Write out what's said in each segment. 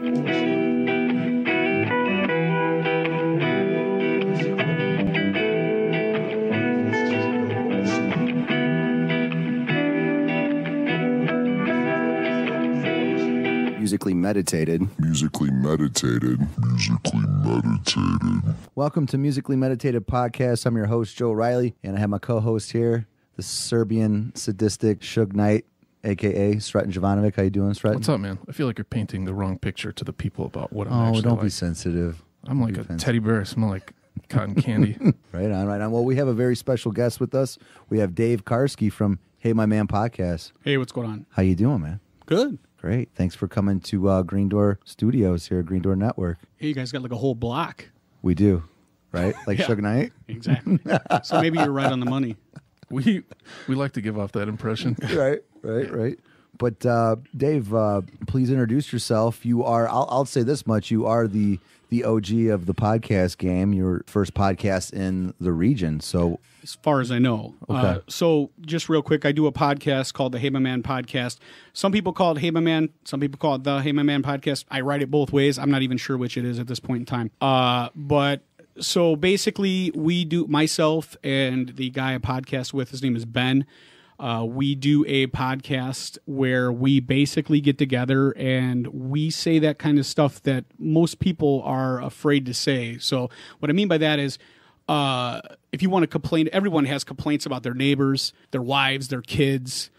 Musically meditated. Musically meditated. Musically meditated. Welcome to Musically Meditated Podcast. I'm your host, Joe Riley, and I have my co-host here, the Serbian sadistic Suge Knight, a.k.a. Sreten Jovanovic. How you doing, Sreten? What's up, man? I feel like you're painting the wrong picture to the people about what I'm actually don't like. Be sensitive. I'm like a teddy bear. I smell like cotton candy. Right on, right on. Well, we have a very special guest with us. We have Dave Karski from Hey My Man Podcast. Hey, what's going on? How you doing, man? Good. Great. Thanks for coming to Green Door Studios here, Green Door Network. Hey, you guys got like a whole block. We do, right? Like Yeah. Suge Knight? Exactly. So maybe you're right on the money. We like to give off that impression. Right. But Dave, please introduce yourself. You are, I'll say this much, you are the OG of the podcast game, your first podcast in the region. So As far as I know. Okay. So just real quick, I do a podcast called the Hey My Man Podcast. Some people call it Hey My Man. Some people call it the Hey My Man Podcast. I write it both ways. I'm not even sure which it is at this point in time. But so basically we do, myself and the guy I podcast with, his name is Ben. We do a podcast where we basically get together and we say that kind of stuff that most people are afraid to say. So what I mean by that is, if you want to complain, everyone has complaints about their neighbors, their wives, their kids'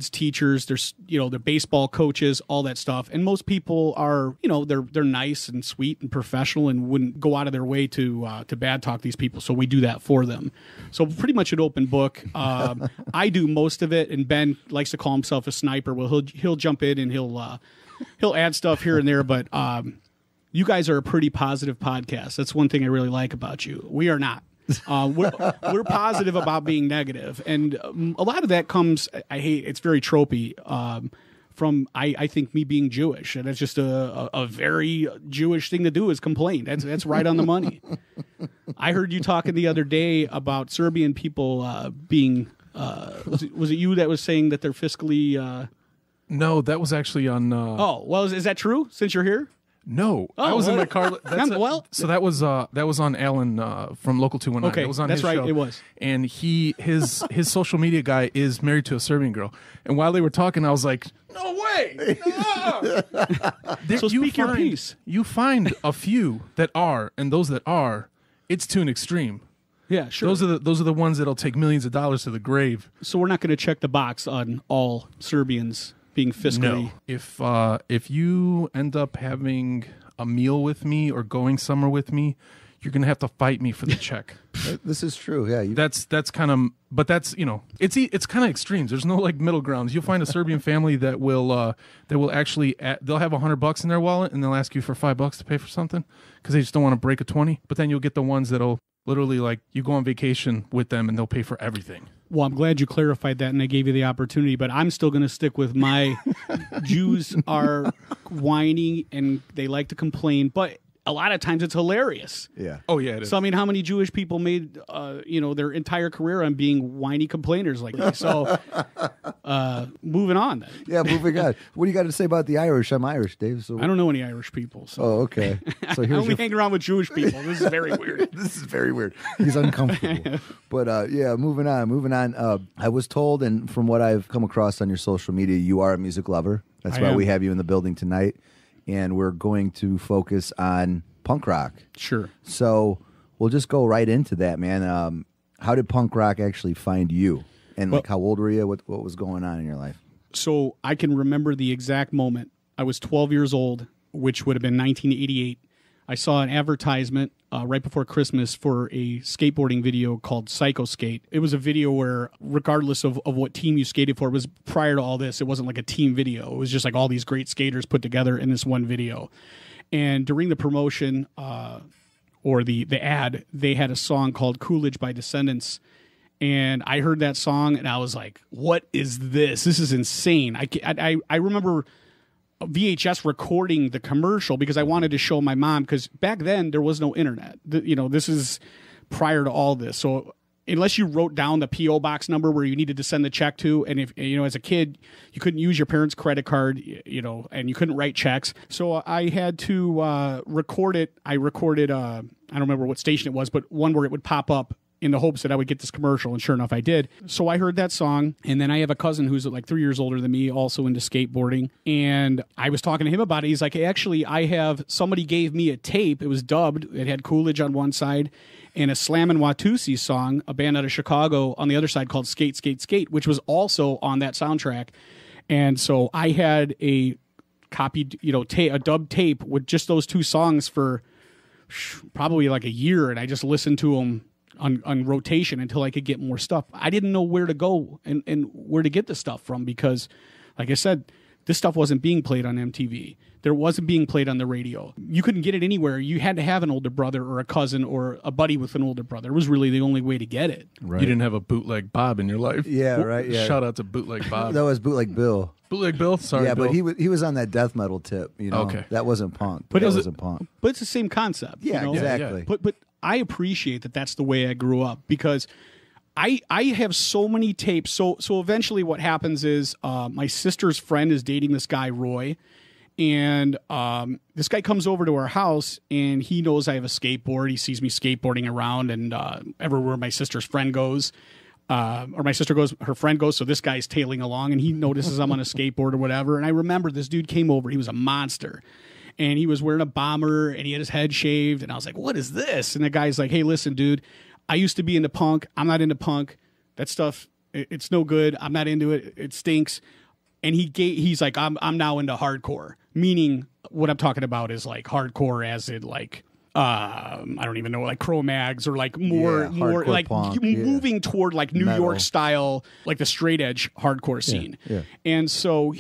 teachers, their baseball coaches, all that stuff. And most people are, they're nice and sweet and professional and wouldn't go out of their way to bad talk these people. So we do that for them. So pretty much an open book. I do most of it, and Ben likes to call himself a sniper. Well, he'll jump in and he'll add stuff here and there, but you guys are a pretty positive podcast. That's one thing I really like about you. We are not. We're positive about being negative, and a lot of that comes. It's very tropey. From I think me being Jewish, and it's just a very Jewish thing to do is complain. That's right on the money. I heard you talking the other day about Serbian people being. Was it you that was saying that they're fiscally? No, that was actually on. Oh well, is that true? Since you're here. No, I was in my car. So that was on Alan from Local 219. Okay, it was on that's his right. show. It was, and his social media guy is married to a Serbian girl. And while they were talking, I was like, "No way!" So speak your piece. You find a few that are, and those that are, it's to an extreme. Yeah, sure. Those are the ones that'll take millions of dollars to the grave. So we're not going to check the box on all Serbians being fiscally. No. If you end up having a meal with me or going somewhere with me, you're gonna have to fight me for the check. this is true. Yeah, that's kind of, but that's it's kind of extremes. There's no like middle grounds. You'll find a Serbian family that will actually they'll have $100 in their wallet and they'll ask you for $5 to pay for something because they just don't want to break a 20. But then you'll get the ones that'll literally like you go on vacation with them and they'll pay for everything. Well, I'm glad you clarified that and I gave you the opportunity, but I'm still going to stick with my Jews are whiny and they like to complain, but a lot of times it's hilarious. Yeah. Oh, yeah, it is. So, I mean, how many Jewish people made, their entire career on being whiny complainers like me? So, moving on then. Yeah, moving on. What do you got to say about the Irish? I'm Irish, Dave. So I don't know any Irish people. So. Oh, okay. So I here's only hang around with Jewish people. This is very weird. This is very weird. He's uncomfortable. But yeah, moving on. I was told, and from what I've come across on your social media, you are a music lover. That's why we have you in the building tonight. And we're going to focus on punk rock. Sure. So we'll just go right into that, man. How did punk rock actually find you? And like, how old were you? What was going on in your life? So I can remember the exact moment. I was 12 years old, which would have been 1988. I saw an advertisement right before Christmas for a skateboarding video called Psycho Skate. It was a video where, regardless of what team you skated for, it was prior to all this. It wasn't like a team video. It was just like all these great skaters put together in this one video. And during the promotion or the ad, they had a song called Coolidge by Descendants. And I heard that song and I was like, what is this? This is insane. I remember VHS recording the commercial because I wanted to show my mom, because back then there was no internet. This is prior to all this. So unless you wrote down the P.O. box number where you needed to send the check to. And if, as a kid, you couldn't use your parents' credit card, and you couldn't write checks. So I had to record it. I recorded, I don't remember what station it was, but one where it would pop up in the hopes that I would get this commercial, and sure enough, I did. So I heard that song, and then I have a cousin who's like 3 years older than me, also into skateboarding, and I was talking to him about it. He's like, actually, somebody gave me a tape. It was dubbed. It had Coolidge on one side, and a Slam and Watusi song, a band out of Chicago, on the other side called Skate, Skate, Skate, which was also on that soundtrack. And so I had a copied, a dubbed tape with just those two songs for probably like a year, and I just listened to them on rotation until I could get more stuff. I didn't know where to go and where to get the stuff from because, like I said, this stuff wasn't being played on MTV. There wasn't being played on the radio. You couldn't get it anywhere. You had to have an older brother or a cousin or a buddy with an older brother. It was really the only way to get it. Right. You didn't have a bootleg Bob in your life. Yeah, right. Yeah. Shout out to bootleg Bob. That was bootleg Bill. Bootleg Bill? Sorry, yeah, Bill. but he was on that death metal tip. Okay. That wasn't punk. But that wasn't punk. But it's the same concept. Yeah, exactly. Yeah. But I appreciate that that's the way I grew up because I have so many tapes. So eventually what happens is my sister's friend is dating this guy, Roy. And this guy comes over to our house, and he knows I have a skateboard. He sees me skateboarding around, and everywhere my sister's friend goes, or my sister goes, her friend goes, so this guy's tailing along, and he notices I'm on a skateboard or whatever. And I remember this dude came over. He was a monster. And he was wearing a bomber, and he had his head shaved. And I was like, what is this? And the guy's like, hey, listen, dude, I used to be into punk. I'm not into punk. That stuff, it's no good. I'm not into it. It stinks. And he's like, I'm now into hardcore. Meaning what I'm talking about is like hardcore as in like, I don't even know, like Cro-Mags or like more like punk, moving toward like New York style, like the straight edge hardcore scene. Yeah. And so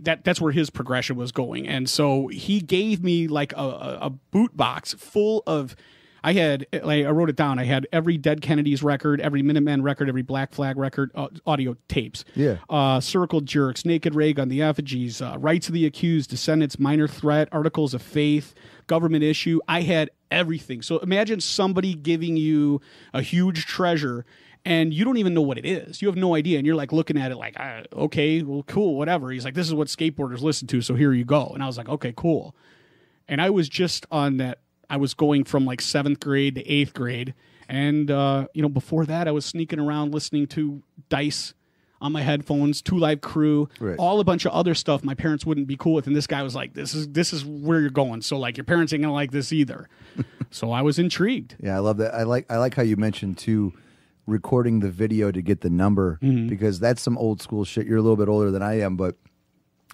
that's where his progression was going. And so he gave me like a boot box full of, I wrote it down. I had every Dead Kennedys record, every Minutemen record, every Black Flag record, audio tapes. Yeah. Circle Jerks, Naked Raygun, The Effigies, Rights of the Accused, Descendants, Minor Threat, Articles of Faith, Government Issue. I had everything. So imagine somebody giving you a huge treasure and you don't even know what it is. You have no idea. And you're like looking at it like, okay, well, cool, whatever. He's like, this is what skateboarders listen to. So here you go. And I was like, okay, cool. And I was just on that. I was going from like 7th grade to 8th grade. And, before that, I was sneaking around listening to Dice on my headphones, Two Live Crew, all a bunch of other stuff my parents wouldn't be cool with. And this guy was like, this is where you're going. So like your parents ain't going to like this either. So I was intrigued. Yeah, I love that. I like how you mentioned too, recording the video to get the number because that's some old school shit. You're a little bit older than I am, but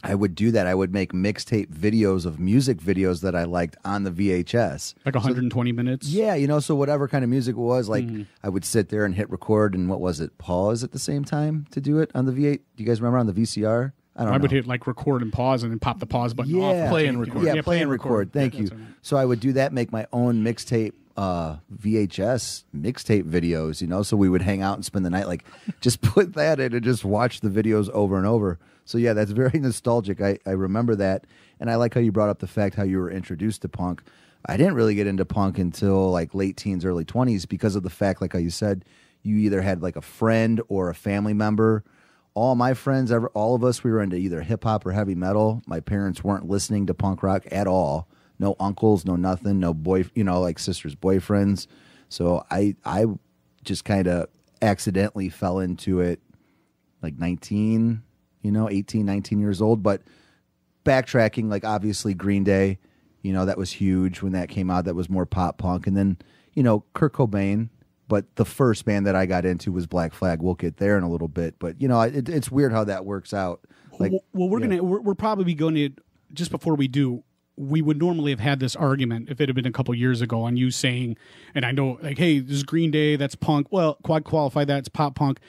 I would do that. I would make mixtape videos of music videos that I liked on the VHS. Like 120 minutes? Yeah, so whatever kind of music it was, like I would sit there and hit record and what was it, pause at the same time to do it on the V8? Do you guys remember on the VCR? I would hit like record and pause and then pop the pause button off. Play and record. Yeah, play and record. Thank you. So I would do that, make my own mixtape VHS mixtape videos, so we would hang out and spend the night, like just put that in and just watch the videos over and over. So yeah, that's very nostalgic. I remember that. And I like how you brought up the fact how you were introduced to punk. I didn't really get into punk until like late teens, early 20s because of the fact, like how you said, you either had like a friend or a family member. All my friends, all of us, we were into either hip hop or heavy metal. My parents weren't listening to punk rock at all. No uncles, no nothing, no like sisters' boyfriends. So I just kind of accidentally fell into it like 18, 19 years old. But backtracking, like obviously Green Day, that was huge when that came out. That was more pop punk. And then, Kurt Cobain. But the first band that I got into was Black Flag. We'll get there in a little bit. But, it's weird how that works out. Like, well, we're probably going to, just before we do, we would normally have had this argument if it had been a couple years ago on you saying, and I know, like, hey, this is Green Day, that's punk. Well, qualify that, it's pop punk.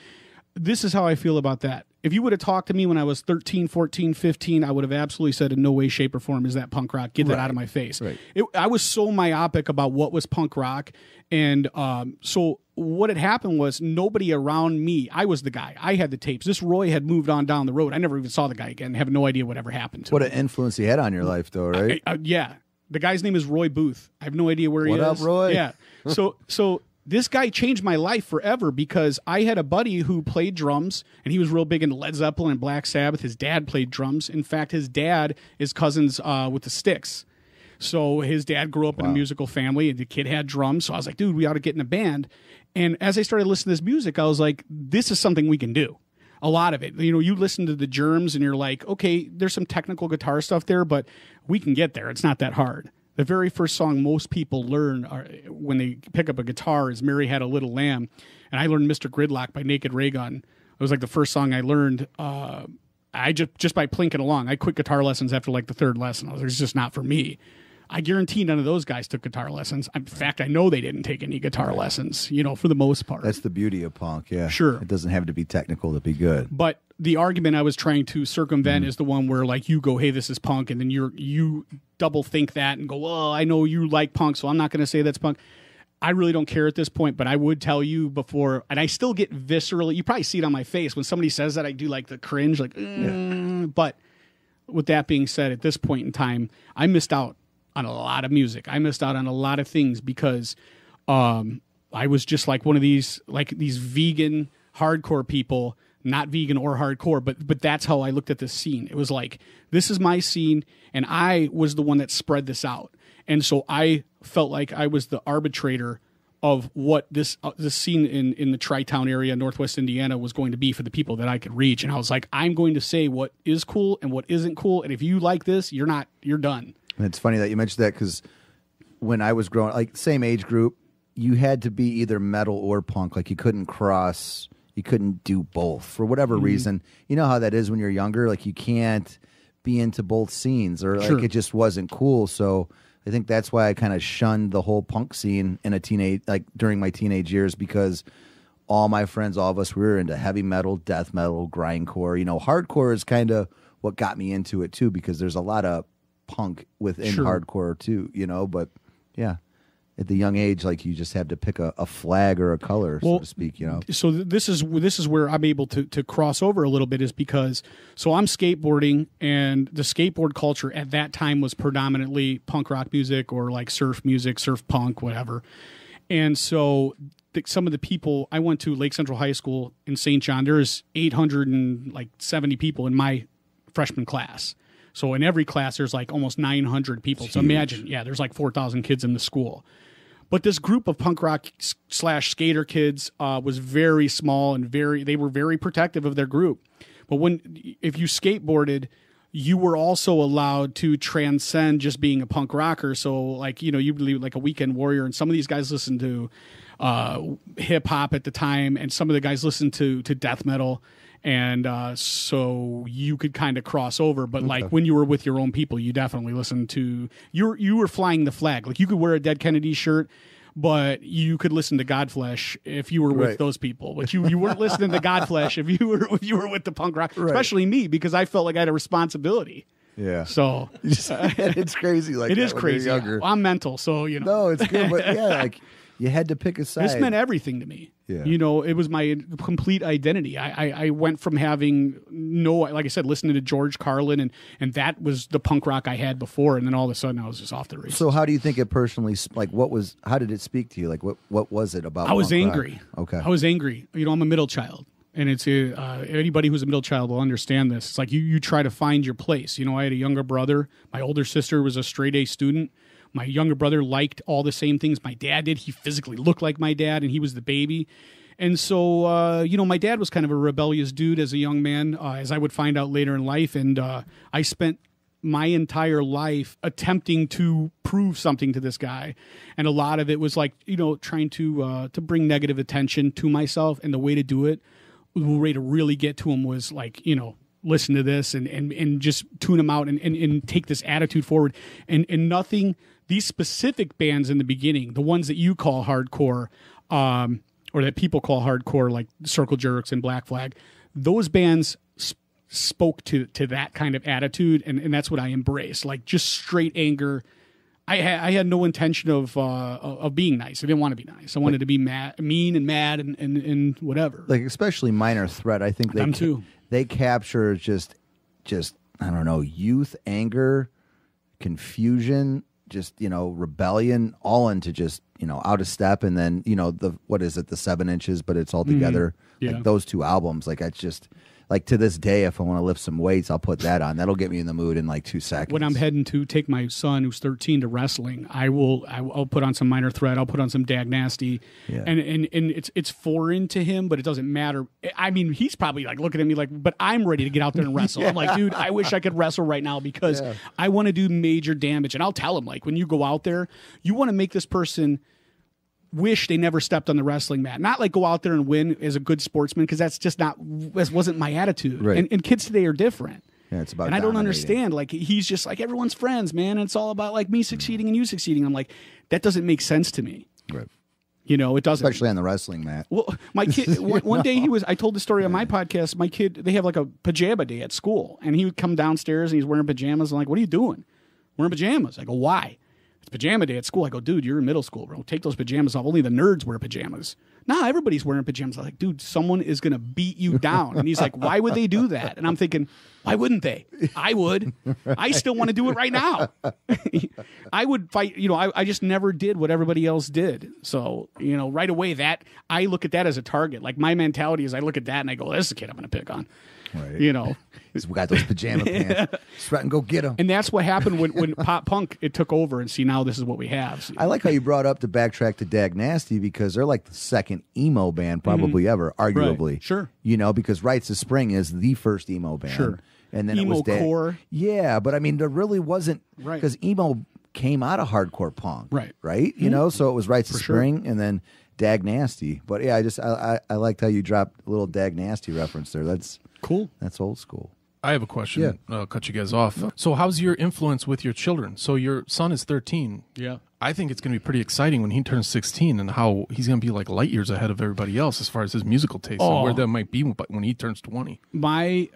This is how I feel about that. If you would have talked to me when I was 13, 14, 15, I would have absolutely said in no way, shape, or form is that punk rock. Get that out of my face. Right. I was so myopic about what was punk rock. And so what had happened was nobody around me, I was the guy. I had the tapes. This Roy had moved on down the road. I never even saw the guy again. Have no idea what ever happened to him. What an influence he had on your life, though, right? Yeah. The guy's name is Roy Booth. I have no idea where he is. What up, Roy? Yeah. So this guy changed my life forever because I had a buddy who played drums, and he was real big into Led Zeppelin and Black Sabbath. His dad played drums. In fact, his dad is cousins with the Styx. So his dad grew up in a musical family, and the kid had drums. So I was like, dude, we ought to get in a band. And as I started listening to this music, I was like, this is something we can do. A lot of it. You know, you listen to the Germs, and you're like, okay, there's some technical guitar stuff there, but we can get there. It's not that hard. The very first song most people learn when they pick up a guitar is Mary Had a Little Lamb. And I learned Mr. Gridlock by Naked Raygun. It was like the first song I learned I just by plinking along. I quit guitar lessons after like the third lesson. I was like, it's just not for me. I guarantee none of those guys took guitar lessons. In fact, I know they didn't take any guitar lessons, you know, for the most part. That's the beauty of punk, yeah. Sure. It doesn't have to be technical to be good. But the argument I was trying to circumvent is the one where, like, you go, hey, this is punk, and then you double think that and go, well, I know you like punk, so I'm not going to say that's punk. I really don't care at this point, but I would tell you before, and I still get viscerally, you probably see it on my face. When somebody says that, I do like the cringe, like, But with that being said, at this point in time, I missed out on a lot of music. I missed out on a lot of things because I was just like one of these vegan hardcore people, not vegan or hardcore, but that's how I looked at this scene. It was like, this is my scene, and I was the one that spread this out. And so I felt like I was the arbitrator of what this scene in the Tri-Town area, Northwest Indiana, was going to be for the people that I could reach. And I was like, I'm going to say what is cool and what isn't cool. And if you like this, you're done. And it's funny that you mentioned that because when I was growing, like same age group, you had to be either metal or punk. Like you couldn't do both for whatever reason. You know how that is when you're younger. Like you can't be into both scenes, or like it just wasn't cool. So I think that's why I kind of shunned the whole punk scene during my teenage years, because all my friends, all of us, we were into heavy metal, death metal, grindcore. You know, hardcore is kind of what got me into it too, because there's a lot of punk within hardcore too, you know. But yeah, at the young age, like you just have to pick a flag or a color, so to speak, you know. So this is where I'm able to cross over a little bit, is because I'm skateboarding, and the skateboard culture at that time was predominantly punk rock music or like surf music, surf punk, whatever. And so some of the people, I went to Lake Central High School in St. John. There's 870 people in my freshman class. So in every class, there's like almost 900 people. So imagine, there's like 4,000 kids in the school. But this group of punk rock / skater kids was very small, and they were very protective of their group. But if you skateboarded, you were also allowed to transcend just being a punk rocker. So like, you know, you believe like a Weekend Warrior, and some of these guys listened to hip hop at the time, and some of the guys listened to death metal. And so you could kind of cross over, but like when you were with your own people, you definitely listened to you were flying the flag. Like you could wear a Dead Kennedy shirt, but you could listen to Godflesh if you were with those people. But you weren't listening to Godflesh if you were with the punk rock, especially me, because I felt like I had a responsibility. Yeah. So it's crazy. Like it is crazy. I'm mental, so you know. No, it's good, but yeah, like you had to pick a side. This meant everything to me. Yeah. You know, it was my complete identity. I went from having like I said, listening to George Carlin, and that was the punk rock I had before, and then all of a sudden I was just off the races. So how do you think it personally, like how did it speak to you? Like what was it about? I was punk angry. Rock? Okay. I was angry. You know, I'm a middle child. And it's anybody who's a middle child will understand this. It's like you try to find your place. You know, I had a younger brother. My older sister was a straight A student. My younger brother liked all the same things my dad did. He physically looked like my dad, and he was the baby. And so, you know, my dad was kind of a rebellious dude as a young man, as I would find out later in life. And I spent my entire life attempting to prove something to this guy. And a lot of it was like, you know, trying to bring negative attention to myself. And the way to do it, the way to really get to him was like, you know, listen to this and just tune him out and take this attitude forward. And nothing, these specific bands in the beginning, the ones that you call hardcore, or that people call hardcore, like Circle Jerks and Black Flag, those bands spoke to that kind of attitude, and that's what I embraced, like just straight anger. I had no intention of being nice. I didn't want to be nice. I wanted to be mean and mad and whatever. Like especially Minor Threat, I think them too. They capture just I don't know, youth, anger, confusion, just, rebellion, all into just, out of step. And then, what is it, the 7 inches, but it's all together. Yeah. Like those 2 albums, like it's just like to this day, if I want to lift some weights, I'll put that on. That'll get me in the mood in like 2 seconds. When I'm heading to take my son, who's 13, to wrestling, I'll put on some Minor Threat. I'll put on some Dag Nasty, and it's foreign to him, but it doesn't matter. I mean, he's probably like looking at me like, but I'm ready to get out there and wrestle. I'm like, dude, I wish I could wrestle right now because I want to do major damage. And I'll tell him, like, when you go out there, you want to make this person wish they never stepped on the wrestling mat. Not like go out there and win as a good sportsman, because that's just not, that wasn't my attitude. Right. And kids today are different. Yeah, it's about and I don't dominating. understand. Like, he's just like, everyone's friends, man. And it's all about like me succeeding and you succeeding. I'm like, that doesn't make sense to me. Right. It doesn't. Especially on the wrestling mat. Well, my kid, one day I told the story on my podcast. My kid, they have like a pajama day at school, and he would come downstairs and he's wearing pajamas. I'm like, what are you doing? Wearing pajamas. I go, why? It's pajama day at school. I go, dude, you're in middle school, bro. Take those pajamas off. Only the nerds wear pajamas. Nah, everybody's wearing pajamas. I'm like, dude, someone is going to beat you down. And he's like, why would they do that? And I'm thinking, why wouldn't they? I would. I still want to do it right now. I would fight. I just never did what everybody else did. So, right away that I look at that as a target. Like, my mentality is I look at that and I go, this is a kid I'm going to pick on. Right. We got those pajama pants. Sreten, go get them. And that's what happened when pop punk, it took over, and see, now this is what we have. I like how you brought up to backtrack to Dag Nasty, because they're like the second emo band probably ever, arguably. Right. Sure. Because Rites of Spring is the first emo band. Sure. And then Emo it was core. Yeah, but I mean, there really wasn't, Right. because emo came out of hardcore punk. Right. Right? So it was Rites of Spring and then Dag Nasty. But yeah, I liked how you dropped a little Dag Nasty reference there. That's cool. That's old school. I have a question. I'll cut you guys off. So how's your influence with your children? So your son is 13. Yeah. I think it's going to be pretty exciting when he turns 16 and how he's going to be like light years ahead of everybody else as far as his musical taste and where that might be when he turns 20. My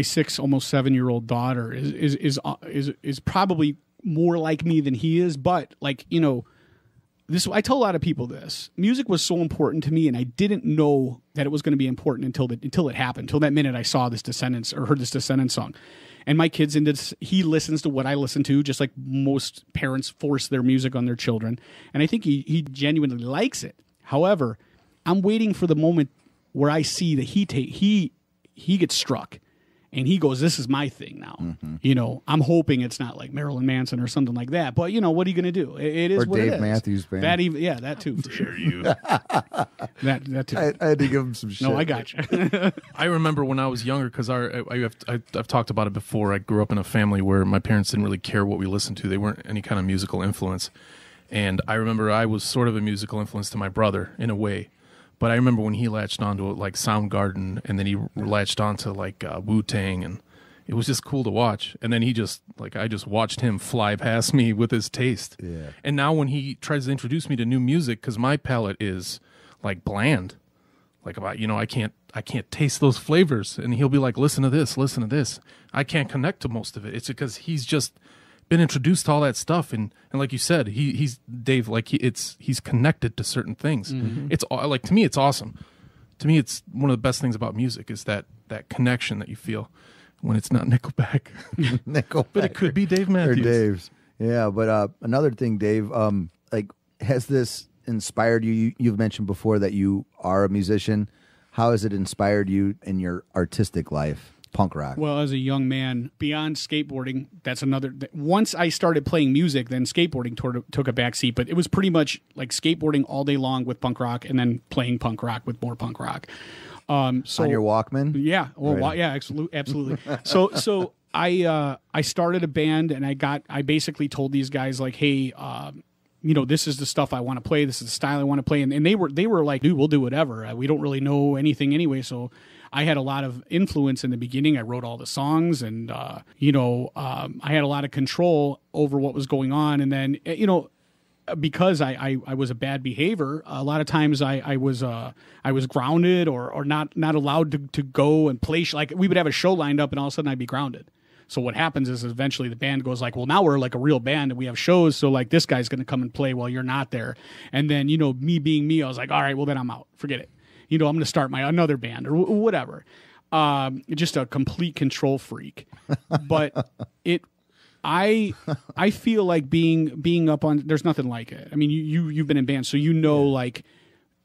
6, almost 7-year-old daughter is probably more like me than he is, but like, this, I tell a lot of people this. Music was so important to me, and I didn't know that it was going to be important until it happened. Until that minute I saw this Descendants or heard this Descendants song. And my kid's into this, he listens to what I listen to, just like most parents force their music on their children. And I think he genuinely likes it. However, I'm waiting for the moment where I see that he gets struck. And he goes, this is my thing now. Mm-hmm. I'm hoping it's not like Marilyn Manson or something like that. But, what are you going to do? It is or what Dave it is. Matthews Band. That too. For sure. You. that too. I had to give him some shit. No, I got you. I remember when I was younger, because I've talked about it before. I grew up in a family where my parents didn't really care what we listened to. They weren't any kind of musical influence. And I remember I was sort of a musical influence to my brother in a way. But I remember when he latched onto it, like Soundgarden, and then he latched onto like Wu-Tang, and it was just cool to watch. And then I just watched him fly past me with his taste. Yeah. And now when he tries to introduce me to new music, because my palate is like bland, like about I can't taste those flavors, and he'll be like, listen to this. I can't connect to most of it. It's because he's just been introduced to all that stuff, and like you said, he's Dave, like he's connected to certain things. Mm-hmm. It's like, to me it's awesome. To me, it's one of the best things about music is that connection that you feel when it's not Nickelback. Nickelback, but it could be Dave Matthews or Dave's. Yeah, but another thing, Dave, like, has this inspired you? You've mentioned before that you are a musician. How has it inspired you in your artistic life? Punk rock. Well, as a young man, beyond skateboarding, that's another. Once I started playing music, then skateboarding took a backseat. But it was pretty much like skateboarding all day long with punk rock, and then playing punk rock with more punk rock. So on your Walkman? Yeah. Well, right. Yeah, absolutely. So I started a band, and I basically told these guys like, hey, this is the stuff I want to play. This is the style I want to play. And they were like, dude, we'll do whatever. We don't really know anything anyway. So I had a lot of influence in the beginning. I wrote all the songs, and I had a lot of control over what was going on. And then because I was a bad behavior, a lot of times I was grounded or not allowed to go and play. Like, we would have a show lined up, and all of a sudden I'd be grounded. So what happens is eventually the band goes like, well, now we're like a real band and we have shows. So like, this guy's going to come and play while you're not there. And then, me being me, I was like, all right, well then I'm out. Forget it. I'm going to start another band or whatever. Just a complete control freak. But I feel like being up on, there's nothing like it. I mean, you've been in bands, so like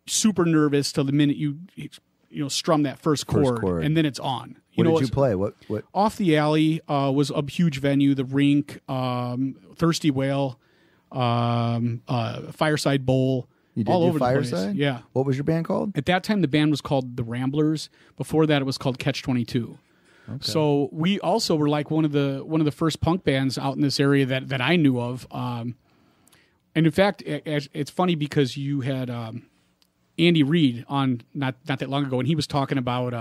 super nervous till the minute you strum that first chord, and then it's on. What did you play? What? Off the Alley was a huge venue. The Rink, Thirsty Whale, Fireside Bowl. You did all do over Fireside? the place. Yeah. What was your band called? At that time, the band was called The Ramblers. Before that, it was called Catch-22. Okay. So we also were like one of the first punk bands out in this area that I knew of. And in fact, it's funny because you had Andy Reid on not that long ago, and he was talking about,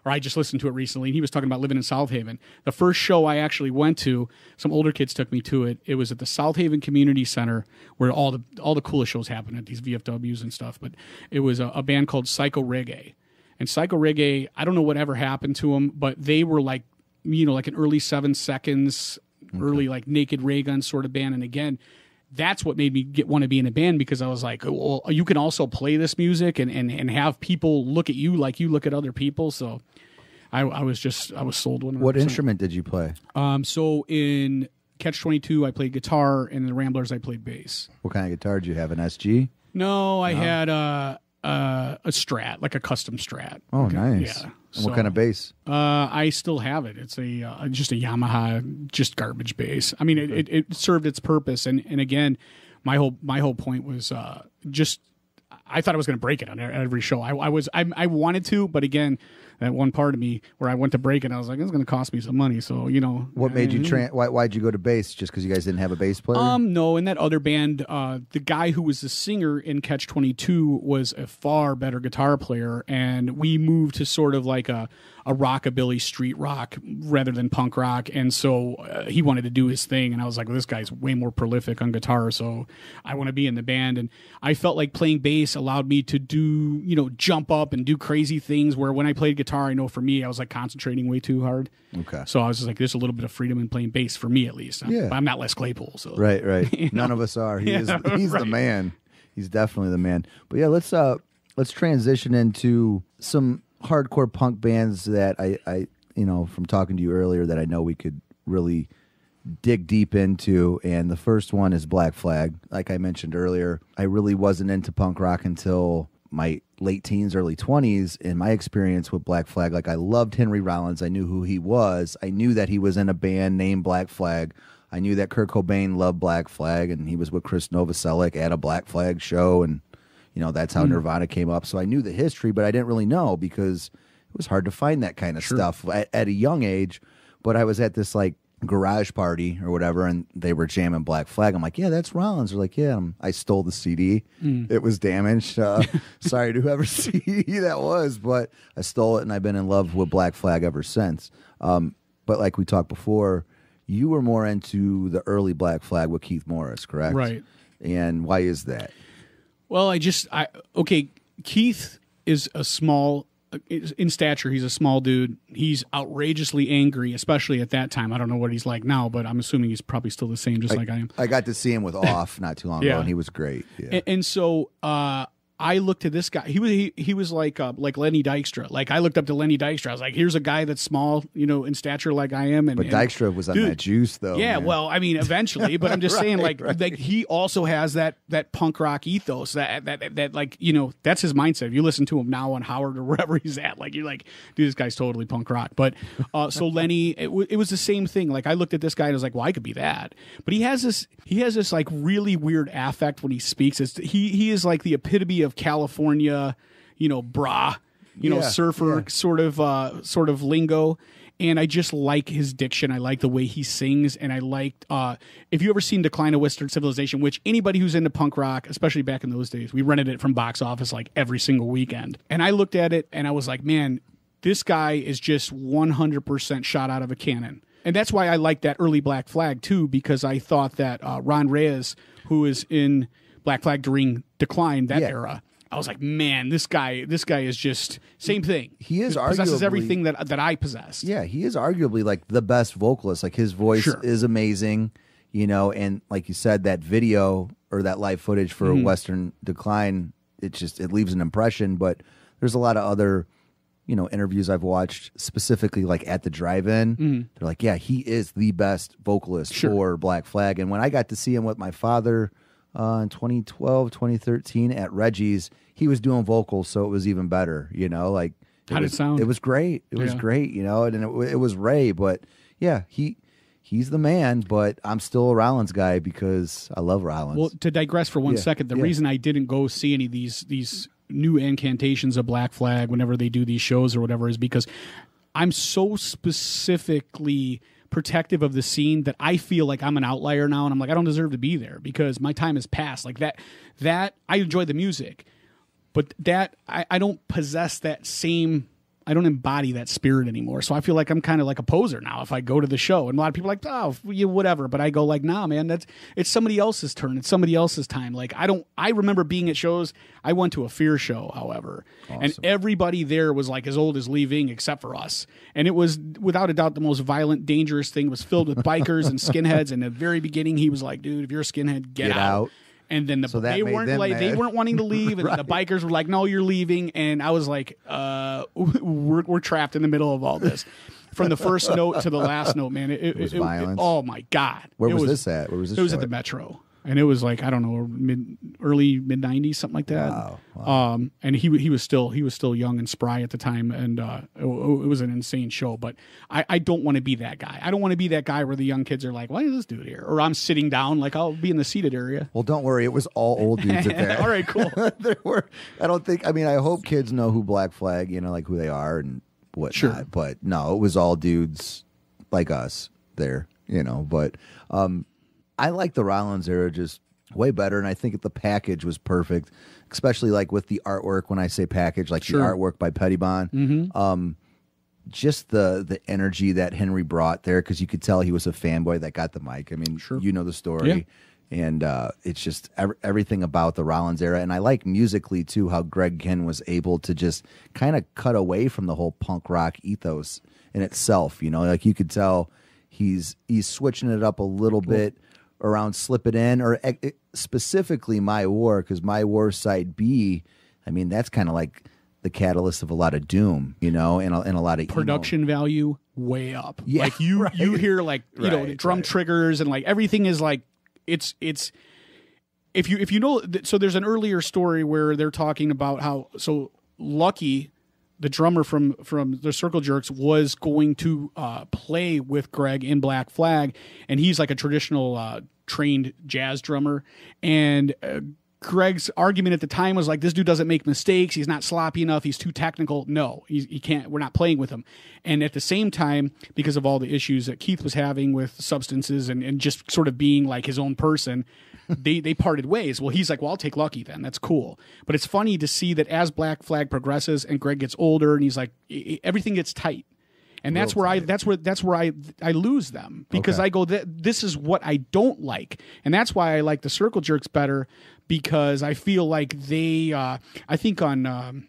or I just listened to it recently, and he was talking about living in South Haven. The first show I actually went to, some older kids took me to it. It was at the South Haven Community Center, where all the coolest shows happen at these VFWs and stuff. But it was a band called Psycho Reggae. And Psycho Reggae, I don't know whatever happened to them, but they were like, like an early 7 Seconds, early like Naked Ray Gun sort of band. And again, that's what made me want to be in a band, because I was like, well, you can also play this music and have people look at you like you look at other people. So I was sold 100%. What instrument did you play? So in Catch-22, I played guitar, and in the Ramblers, I played bass. What kind of guitar did you have? An SG? No, I had a Strat, like a custom Strat. Oh, nice. Yeah. And what kind of bass? I still have it. It's just a Yamaha, just garbage bass. I mean, it served its purpose, and again, my whole point was just I thought I was going to break it on every show. I wanted to, but again, that one part of me where I went to break it, I was like, it's going to cost me some money. So what made you why'd you go to bass? Just because you guys didn't have a bass player? No. In that other band, the guy who was the singer in Catch-22 was a far better guitar player, and we moved to sort of like a rockabilly street rock rather than punk rock, and so he wanted to do his thing, and I was like, well, this guy's way more prolific on guitar, so I want to be in the band. And I felt like playing bass allowed me to do, jump up and do crazy things, where when I played guitar, I know for me, I was like concentrating way too hard. Okay. So I was just like, there's a little bit of freedom in playing bass for me, at least. I'm not Les Claypool. So Right. None of us are. He's right. The man. He's definitely the man. But yeah, let's transition into some hardcore punk bands that I from talking to you earlier, that I know we could really dig deep into. And the first one is Black Flag. Like I mentioned earlier, I really wasn't into punk rock until my late teens, early 20s. In my experience with Black Flag, like, I loved Henry Rollins. I knew who he was. I knew that he was in a band named Black Flag. I knew that Kurt Cobain loved Black Flag, and he was with Chris Novoselic at a Black Flag show, and that's how Nirvana came up. So I knew the history, but I didn't really know, because it was hard to find that kind of stuff at a young age. But I was at this like garage party or whatever, and they were jamming Black Flag. I'm like, yeah, that's Rollins. They're like, yeah. I stole the CD. It was damaged. Sorry to whoever CD that was, but I stole it, and I've been in love with Black Flag ever since. But like we talked before, you were more into the early Black Flag with Keith Morris, correct? Right. And why is that? Well, Keith is a small, in stature, he's a small dude. He's outrageously angry, especially at that time. I don't know what he's like now, but I'm assuming he's probably still the same, just like I am. I got to see him with Off not too long ago, and he was great. Yeah. And so I looked at this guy. He was like Lenny Dykstra. Like, I looked up to Lenny Dykstra. I was like, here's a guy that's small, in stature like I am. But Dykstra was on that juice, though. Yeah, man. Well, I mean, eventually. But I'm just saying, like he also has that punk rock ethos. That like, that's his mindset. If you listen to him now on Howard or wherever he's at, like, you're like, dude, this guy's totally punk rock. But so Lenny, it was the same thing. Like, I looked at this guy and I was like, well, I could be that. But he has this like really weird affect when he speaks. He is like the epitome of California, brah, surfer sort of lingo. And I just like his diction. I like the way he sings. And I liked, if you ever seen Decline of Western Civilization, which anybody who's into punk rock, especially back in those days, we rented it from Box Office like every single weekend. And I looked at it and I was like, man, this guy is just 100% shot out of a cannon. And that's why I like that early Black Flag too, because I thought that Ron Reyes, who is in Black Flag during Decline, that era, I was like, man, this guy is just same thing. He is possesses arguably everything that I possessed. Yeah, he is arguably like the best vocalist. Like, his voice is amazing, and like you said, that video or that live footage for Western Decline, it leaves an impression. But there's a lot of other interviews I've watched specifically like at the drive-in, they're like, yeah, he is the best vocalist for Black Flag. And when I got to see him with my father in 2012, 2013 at Reggie's, he was doing vocals, so it was even better, like how did it sound? It was great. It was great, and it was Ray, but yeah, he's the man, but I'm still a Rollins guy because I love Rollins. Well, to digress for 1 second, the reason I didn't go see any of these new incantations of Black Flag whenever they do these shows or whatever is because I'm so specifically protective of the scene that I feel like I'm an outlier now, and I'm like, I don't deserve to be there because my time has passed. Like that I enjoy the music, but that I don't possess that same. I don't embody that spirit anymore. So I feel like I'm kind of like a poser now if I go to the show. And a lot of people are like, oh, whatever. But I go like, nah, man, it's somebody else's turn. It's somebody else's time. Like I remember being at shows. I went to a Fear show, however, and everybody there was like as old as leaving except for us. And it was without a doubt the most violent, dangerous thing. It was filled with bikers and skinheads. And at the very beginning, he was like, dude, if you're a skinhead, get out. And then they weren't wanting to leave, and the bikers were like, "No, you're leaving." And I was like, "We're trapped in the middle of all this." From the first note to the last note, man, it was violence. Oh my god! Where was this at? Where was this? It was at the Metro, and it was like I don't know, early mid '90s, something like that. Wow. And he was still young and spry at the time, and it was an insane show. But I don't want to be that guy. I don't want to be that guy where the young kids are like, "Why is this dude here?" Or I'm sitting down, like I'll be in the seated area. Well, don't worry, it was all old dudes at there. All right, cool. There were. I don't think. I mean, I hope kids know who Black Flag, like who they are and whatnot. Sure. But no, it was all dudes like us there. But I like the Rollins era just way better, and I think the package was perfect, especially like with the artwork. When I say package, like the artwork by Pettibon, just the energy that Henry brought there, because you could tell he was a fanboy that got the mic. I mean, you know the story, and it's just everything about the Rollins era. And I like musically too how Greg Kihn was able to just kind of cut away from the whole punk rock ethos in itself. Like you could tell he's switching it up a little bit around Slip It In, or specifically My War, because My War Side B, I mean, that's kind of like the catalyst of a lot of doom, and a lot of production value way up. Yeah, like you hear like the drum triggers and like everything is like it's if you know. So there's an earlier story where they're talking about how Lucky, the drummer from the Circle Jerks, was going to play with Greg in Black Flag, and he's like a traditional trained jazz drummer. And Greg's argument at the time was like, this dude doesn't make mistakes. He's not sloppy enough. He's too technical. No, he can't. We're not playing with him. And at the same time, because of all the issues that Keith was having with substances and just sort of being like his own person, they parted ways. Well, he's like, well, I'll take Lucky then. That's cool. But it's funny to see that as Black Flag progresses and Greg gets older and he's like, everything gets tight. And that's where I lose them, because I go, this is what I don't like. And that's why I like the Circle Jerks better, because I feel like they, I think on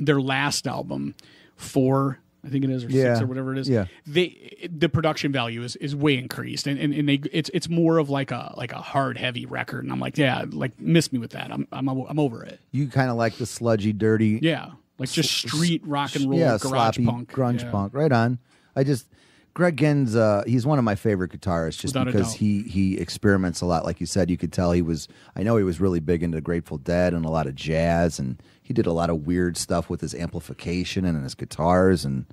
their last album, 4, I think it is, or 6 or whatever it is. Yeah. The production value is way increased, and it's more of like a hard heavy record. And I'm like, yeah, like miss me with that. I'm over it. You kind of like the sludgy, dirty, like just street rock and roll, garage sloppy, punk, grunge punk. Right on. Greg Ginn's he's one of my favorite guitarists, just without because he experiments a lot. Like you said, you could tell I know he was really big into Grateful Dead and a lot of jazz, and he did a lot of weird stuff with his amplification and his guitars, and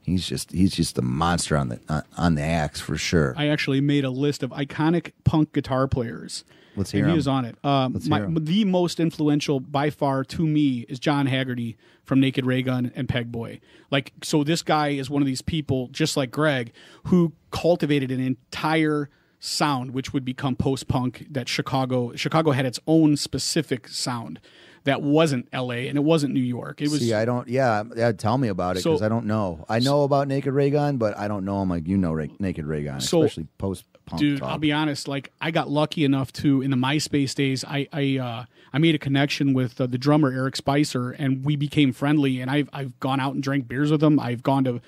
he's just a monster on the axe for sure. I actually made a list of iconic punk guitar players. Let's hear him. He was on it. The most influential by far to me is John Haggerty from Naked Ray Gun and Peg Boy. Like, so this guy is one of these people, just like Greg, who cultivated an entire sound which would become post-punk. That Chicago had its own specific sound that wasn't L.A. and it wasn't New York. It was. See, I don't. Yeah, tell me about it, because I don't know. I know about Naked Ray Gun, but I don't know him like Naked Ray Gun, especially post-punk. Dude, talk. I'll be honest. Like, I got lucky enough to, in the MySpace days, I made a connection with the drummer Eric Spicer, and we became friendly. And I've gone out and drank beers with him. I've gone to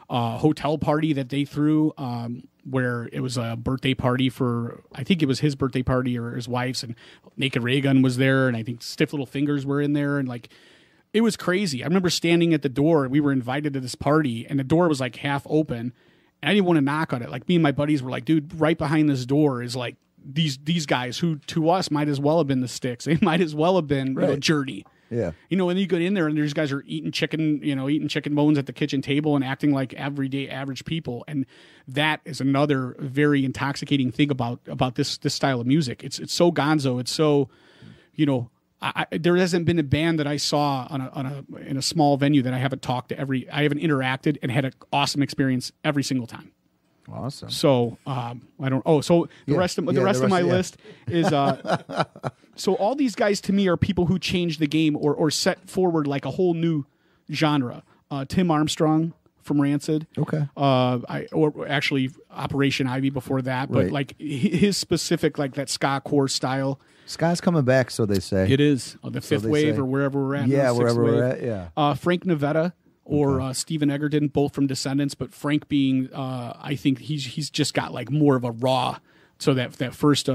a hotel party that they threw, where it was a birthday party for, I think it was his birthday party or his wife's, and Naked Ray Gun was there, and I think Stiff Little Fingers were in there, and like It was crazy. I remember standing at the door. We were invited to this party, and the door was like half open. And I didn't want to knock on it. Like me and my buddies were like, dude, right behind this door is like these guys who to us might as well have been the Styx. They might as well have been Journey. Yeah. And then you get in there and these guys are eating chicken bones at the kitchen table and acting like everyday average people. And that is another very intoxicating thing about this style of music. It's so gonzo. It's so, there hasn't been a band that I saw in a small venue that I haven't talked to I haven't interacted and had an awesome experience every single time. Awesome. So the rest of my list is so all these guys to me are people who changed the game or set forward like a whole new genre. Tim Armstrong from Rancid. Okay. Or actually Operation Ivy before that, but like his specific like that ska core style. Ska's coming back, so they say. It is the fifth wave or wherever we're at. Yeah, wherever we're at. Yeah. Frank Navetta. Or Stephen Egerton, both from Descendants, but Frank being, I think he's just got like more of a raw. So that first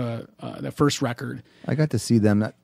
record, I got to see them at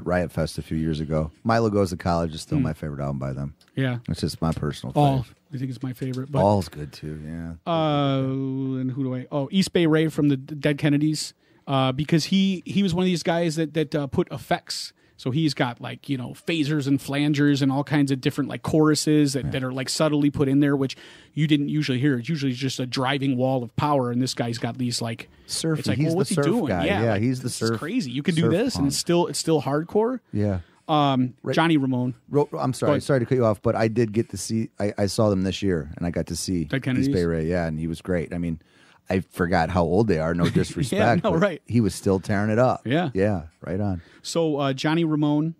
Riot Fest a few years ago. Milo Goes to College is still my favorite album by them. Yeah, it's just my personal All. favorite. I think it's my favorite. But, All's good too. Yeah. And who do I? Oh, East Bay Ray from the Dead Kennedys, because he was one of these guys that put effects. So he's got like, phasers and flangers and all kinds of different like choruses that are like subtly put in there, which you didn't usually hear. It's usually just a driving wall of power. And this guy's got these like surf. It's like, he's what's the he surf doing? guy. Yeah, like, he's the surf. It's crazy. You can do this punk. And it's still hardcore. Yeah. Johnny Ramone. I'm sorry to cut you off, but I did get to see. I saw them this year, and I got to see East Bay Ray. Yeah, and he was great. I mean, I forgot how old they are. No disrespect. Yeah, no, right. He was still tearing it up. Yeah, yeah, right on. So Johnny Ramone.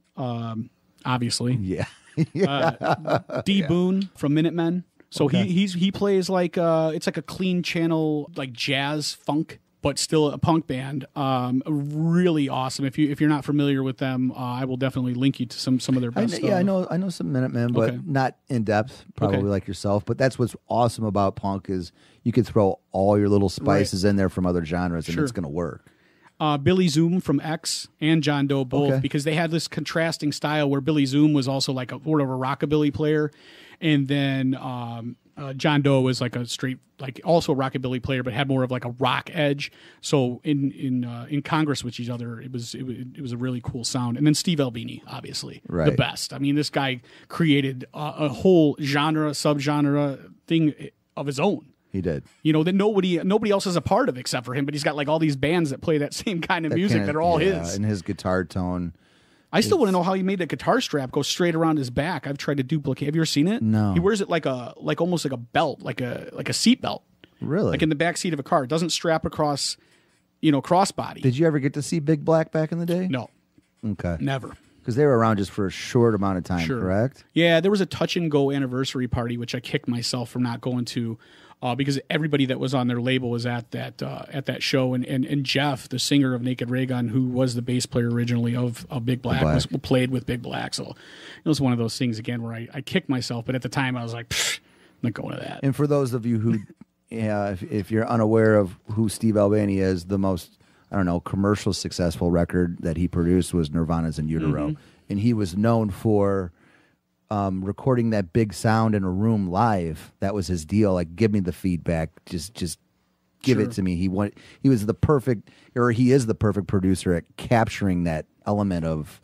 Obviously, yeah. D Boone from Minutemen. So he plays like it's like a clean channel like jazz funk, but still a punk band. Really awesome. If you're not familiar with them, I will definitely link you to some of their best stuff. Yeah, I know some Minutemen, but not in depth, probably like yourself. But that's what's awesome about punk is you could throw all your little spices in there from other genres, and it's going to work. Billy Zoom from X and John Doe both, because they had this contrasting style where Billy Zoom was also like a sort of a rockabilly player, and then John Doe was like a straight, like also a rockabilly player, but had more of like a rock edge. So in Congress with each other, it was a really cool sound. And then Steve Albini, obviously, the best. I mean, this guy created a whole subgenre thing of his own. He did. That nobody else is a part of except for him, but he's got like all these bands that play that same kind of music that are all his. And his guitar tone. I still want to know how he made the guitar strap go straight around his back. I've tried to duplicate. Have you ever seen it? No. He wears it like almost like a belt, like a seat belt. Really? Like in the back seat of a car. It doesn't strap across, crossbody. Did you ever get to see Big Black back in the day? No. Okay. Never. Because they were around just for a short amount of time, correct? Yeah, there was a touch and go anniversary party, which I kicked myself from not going to. Because everybody that was on their label was at that show, and Jeff, the singer of Naked Raygun, who was the bass player originally of Big Black, played with Big Black. So it was one of those things again where I kicked myself, but at the time I was like, I'm not going to that. And for those of you who, if you're unaware of who Steve Albini is, the most commercial successful record that he produced was Nirvana's In Utero, and he was known for recording that big sound in a room live. That was his deal. Like, give me the feedback. Just give it to me. He is the perfect producer at capturing that element of,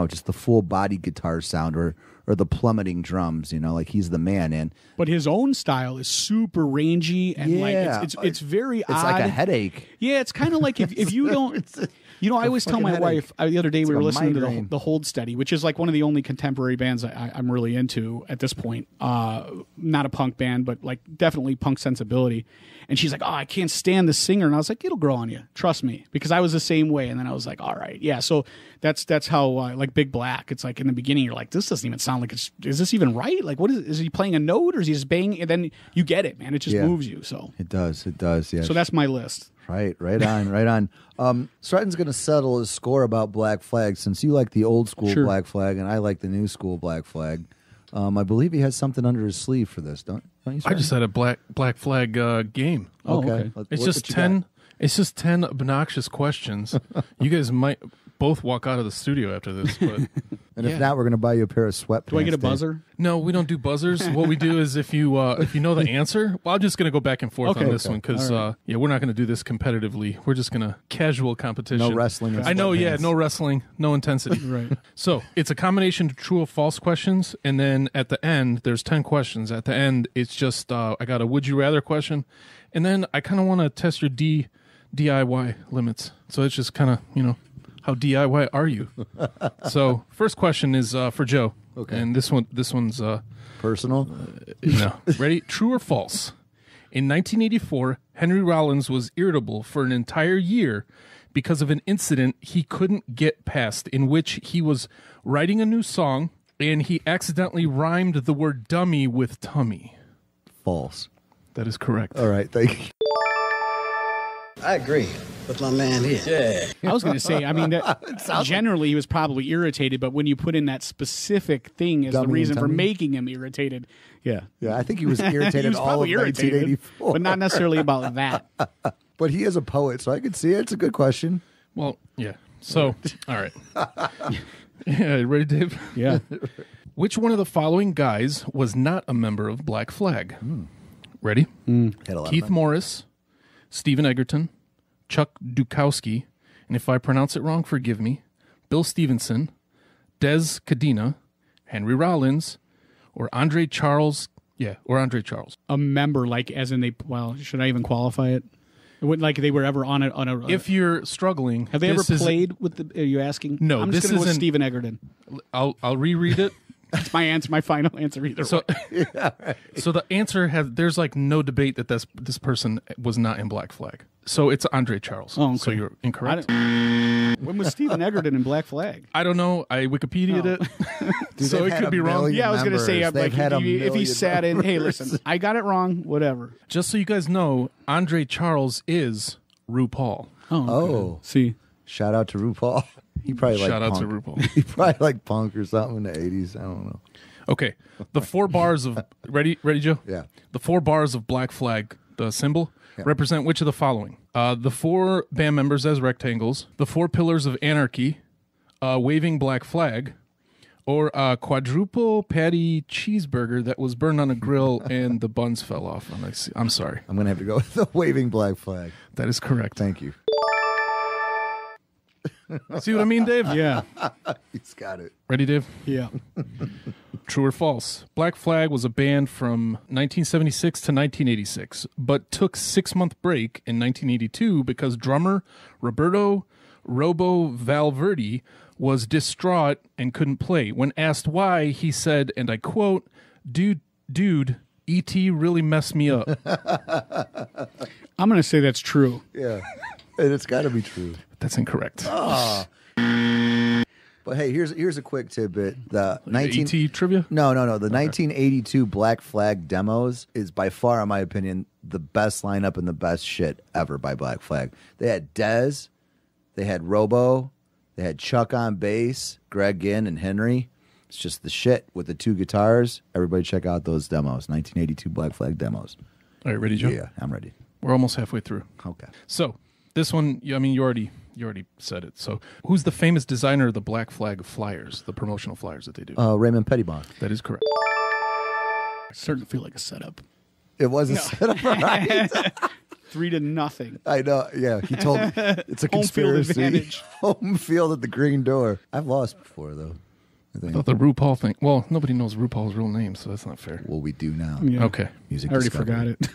just the full body guitar sound or the plummeting drums. Like he's the man. But his own style is super rangy and it's very odd. It's like a headache. Yeah, it's kind of like if you don't. I always tell my wife, the other day we were listening to the Hold Steady, which is like one of the only contemporary bands I'm really into at this point. Not a punk band, but like definitely punk sensibility. And she's like, I can't stand the singer. And I was like, it'll grow on you. Trust me. Because I was the same way. And then I was like, all right. Yeah. So that's how like Big Black, it's like in the beginning, you're like, this doesn't even sound like is this even right? Like, what is he playing a note or is he just banging? And then you get it, man. It just moves you. So it does. Yeah. So that's my list. Right on. Sreten's going to settle his score about Black Flag since you like the old school Black Flag and I like the new school Black Flag. I believe he has something under his sleeve for this, don't you? Sreten? I just had a Black Flag game. Okay. It's just 10. It's just 10 obnoxious questions. You guys might both walk out of the studio after this. But And if not, we're going to buy you a pair of sweatpants. Do I get a Dave. buzzer? no, we don't do buzzers. What we do is if you know the answer, well, I'm just going to go back and forth on this one because we're not going to do this competitively. We're just going to casual competition. No wrestling. in I know, yeah, sweatpants. no wrestling, no intensity. Right. So it's a combination of true or false questions, and then at the end, there's 10 questions. At the end, it's just I got a would you rather question, and then I kind of want to test your DIY limits. So it's just kind of how DIY are you? So first question is for Joe. Okay. And this one's Personal. no. Ready? True or false? In 1984, Henry Rollins was irritable for an entire year because of an incident he couldn't get past, in which he was writing a new song and he accidentally rhymed the word dummy with tummy. False. That is correct. All right. Thank you. I agree with my man here. Yeah. I was going to say, I mean, generally he was probably irritated, but when you put in that specific thing as Dummy the and reason for tummy? making him irritated, yeah. Yeah, I think he was irritated He was all probably of irritated, 1984. but not necessarily about that. But he is a poet, so I could see it. It's a good question. Well, yeah. So, all right. Yeah, ready, Dave? Yeah. Which one of the following guys was not a member of Black Flag? Ready? Had a lot of Keith fun. Morris, Stephen Egerton, Chuck Dukowski, and if I pronounce it wrong, forgive me, Bill Stevenson, Des Cadena, Henry Rollins, or Andre Charles. Yeah, or Andre Charles. A member, like, as in should I even qualify it? It wouldn't like they were ever on a If you're struggling, have they ever this is- played with the? Are you asking? No, I'm this just going to go with isn't- Stephen Egerton. I'll reread it. That's my answer. My final answer either. So, way. so the answer there's like no debate that this person was not in Black Flag. So it's Andre Charles. Oh, okay. So you're incorrect. When was Stephen Egerton in Black Flag? I don't know. I Wikipedia'd it, Dude, so they've it had could a be wrong. million Yeah, I was going to say, members. like, They've had a if he million sat in, hey, members. listen, I got it wrong. Whatever. Just so you guys know, Andre Charles is RuPaul. Oh, See, shout out to RuPaul. He probably Shout out punk. to RuPaul. He probably like punk or something in the 80s. I don't know. Okay, the 4 bars of ready, Joe. Yeah. The 4 bars of Black Flag, the symbol, represent which of the following? The 4 band members as rectangles, the 4 pillars of anarchy, waving black flag, or a quadruple patty cheeseburger that was burned on a grill and the buns fell off. I'm sorry. I'm going to have to go with the waving black flag. That is correct. Thank you. See what I mean, Dave? yeah, He's got it. Ready, Dave? yeah. True or false? Black Flag was a band from 1976 to 1986, but took 6-month break in 1982 because drummer Roberto Robo Valverde was distraught and couldn't play. When asked why, he said, and I quote, dude, E.T. really messed me up. I'm going to say that's true. Yeah. And it's got to be true. That's incorrect. But hey, here's a quick tidbit. The 19 E.T. trivia? No. The 1982 Black Flag demos is by far, in my opinion, the best lineup and the best shit ever by Black Flag. They had Dez, they had Robo, they had Chuck on bass, Greg Ginn, and Henry. It's just the shit with the 2 guitars. Everybody check out those demos, 1982 Black Flag demos. All right, ready, Joe? Yeah, I'm ready. We're almost halfway through. Okay. So this one, I mean, you already said it. So who's the famous designer of the Black Flag flyers, the promotional flyers that they do? Raymond Pettibon. That is correct. Starting to feel like a setup. It was a setup, right? 3-0. I know. Yeah, he told it's a Home field conspiracy. advantage. Home field at the green door. I've lost before though. I I think. thought the RuPaul thing. Well, nobody knows RuPaul's real name, so that's not fair. Well, we do now. Yeah. Okay, Music I already discovery. forgot it.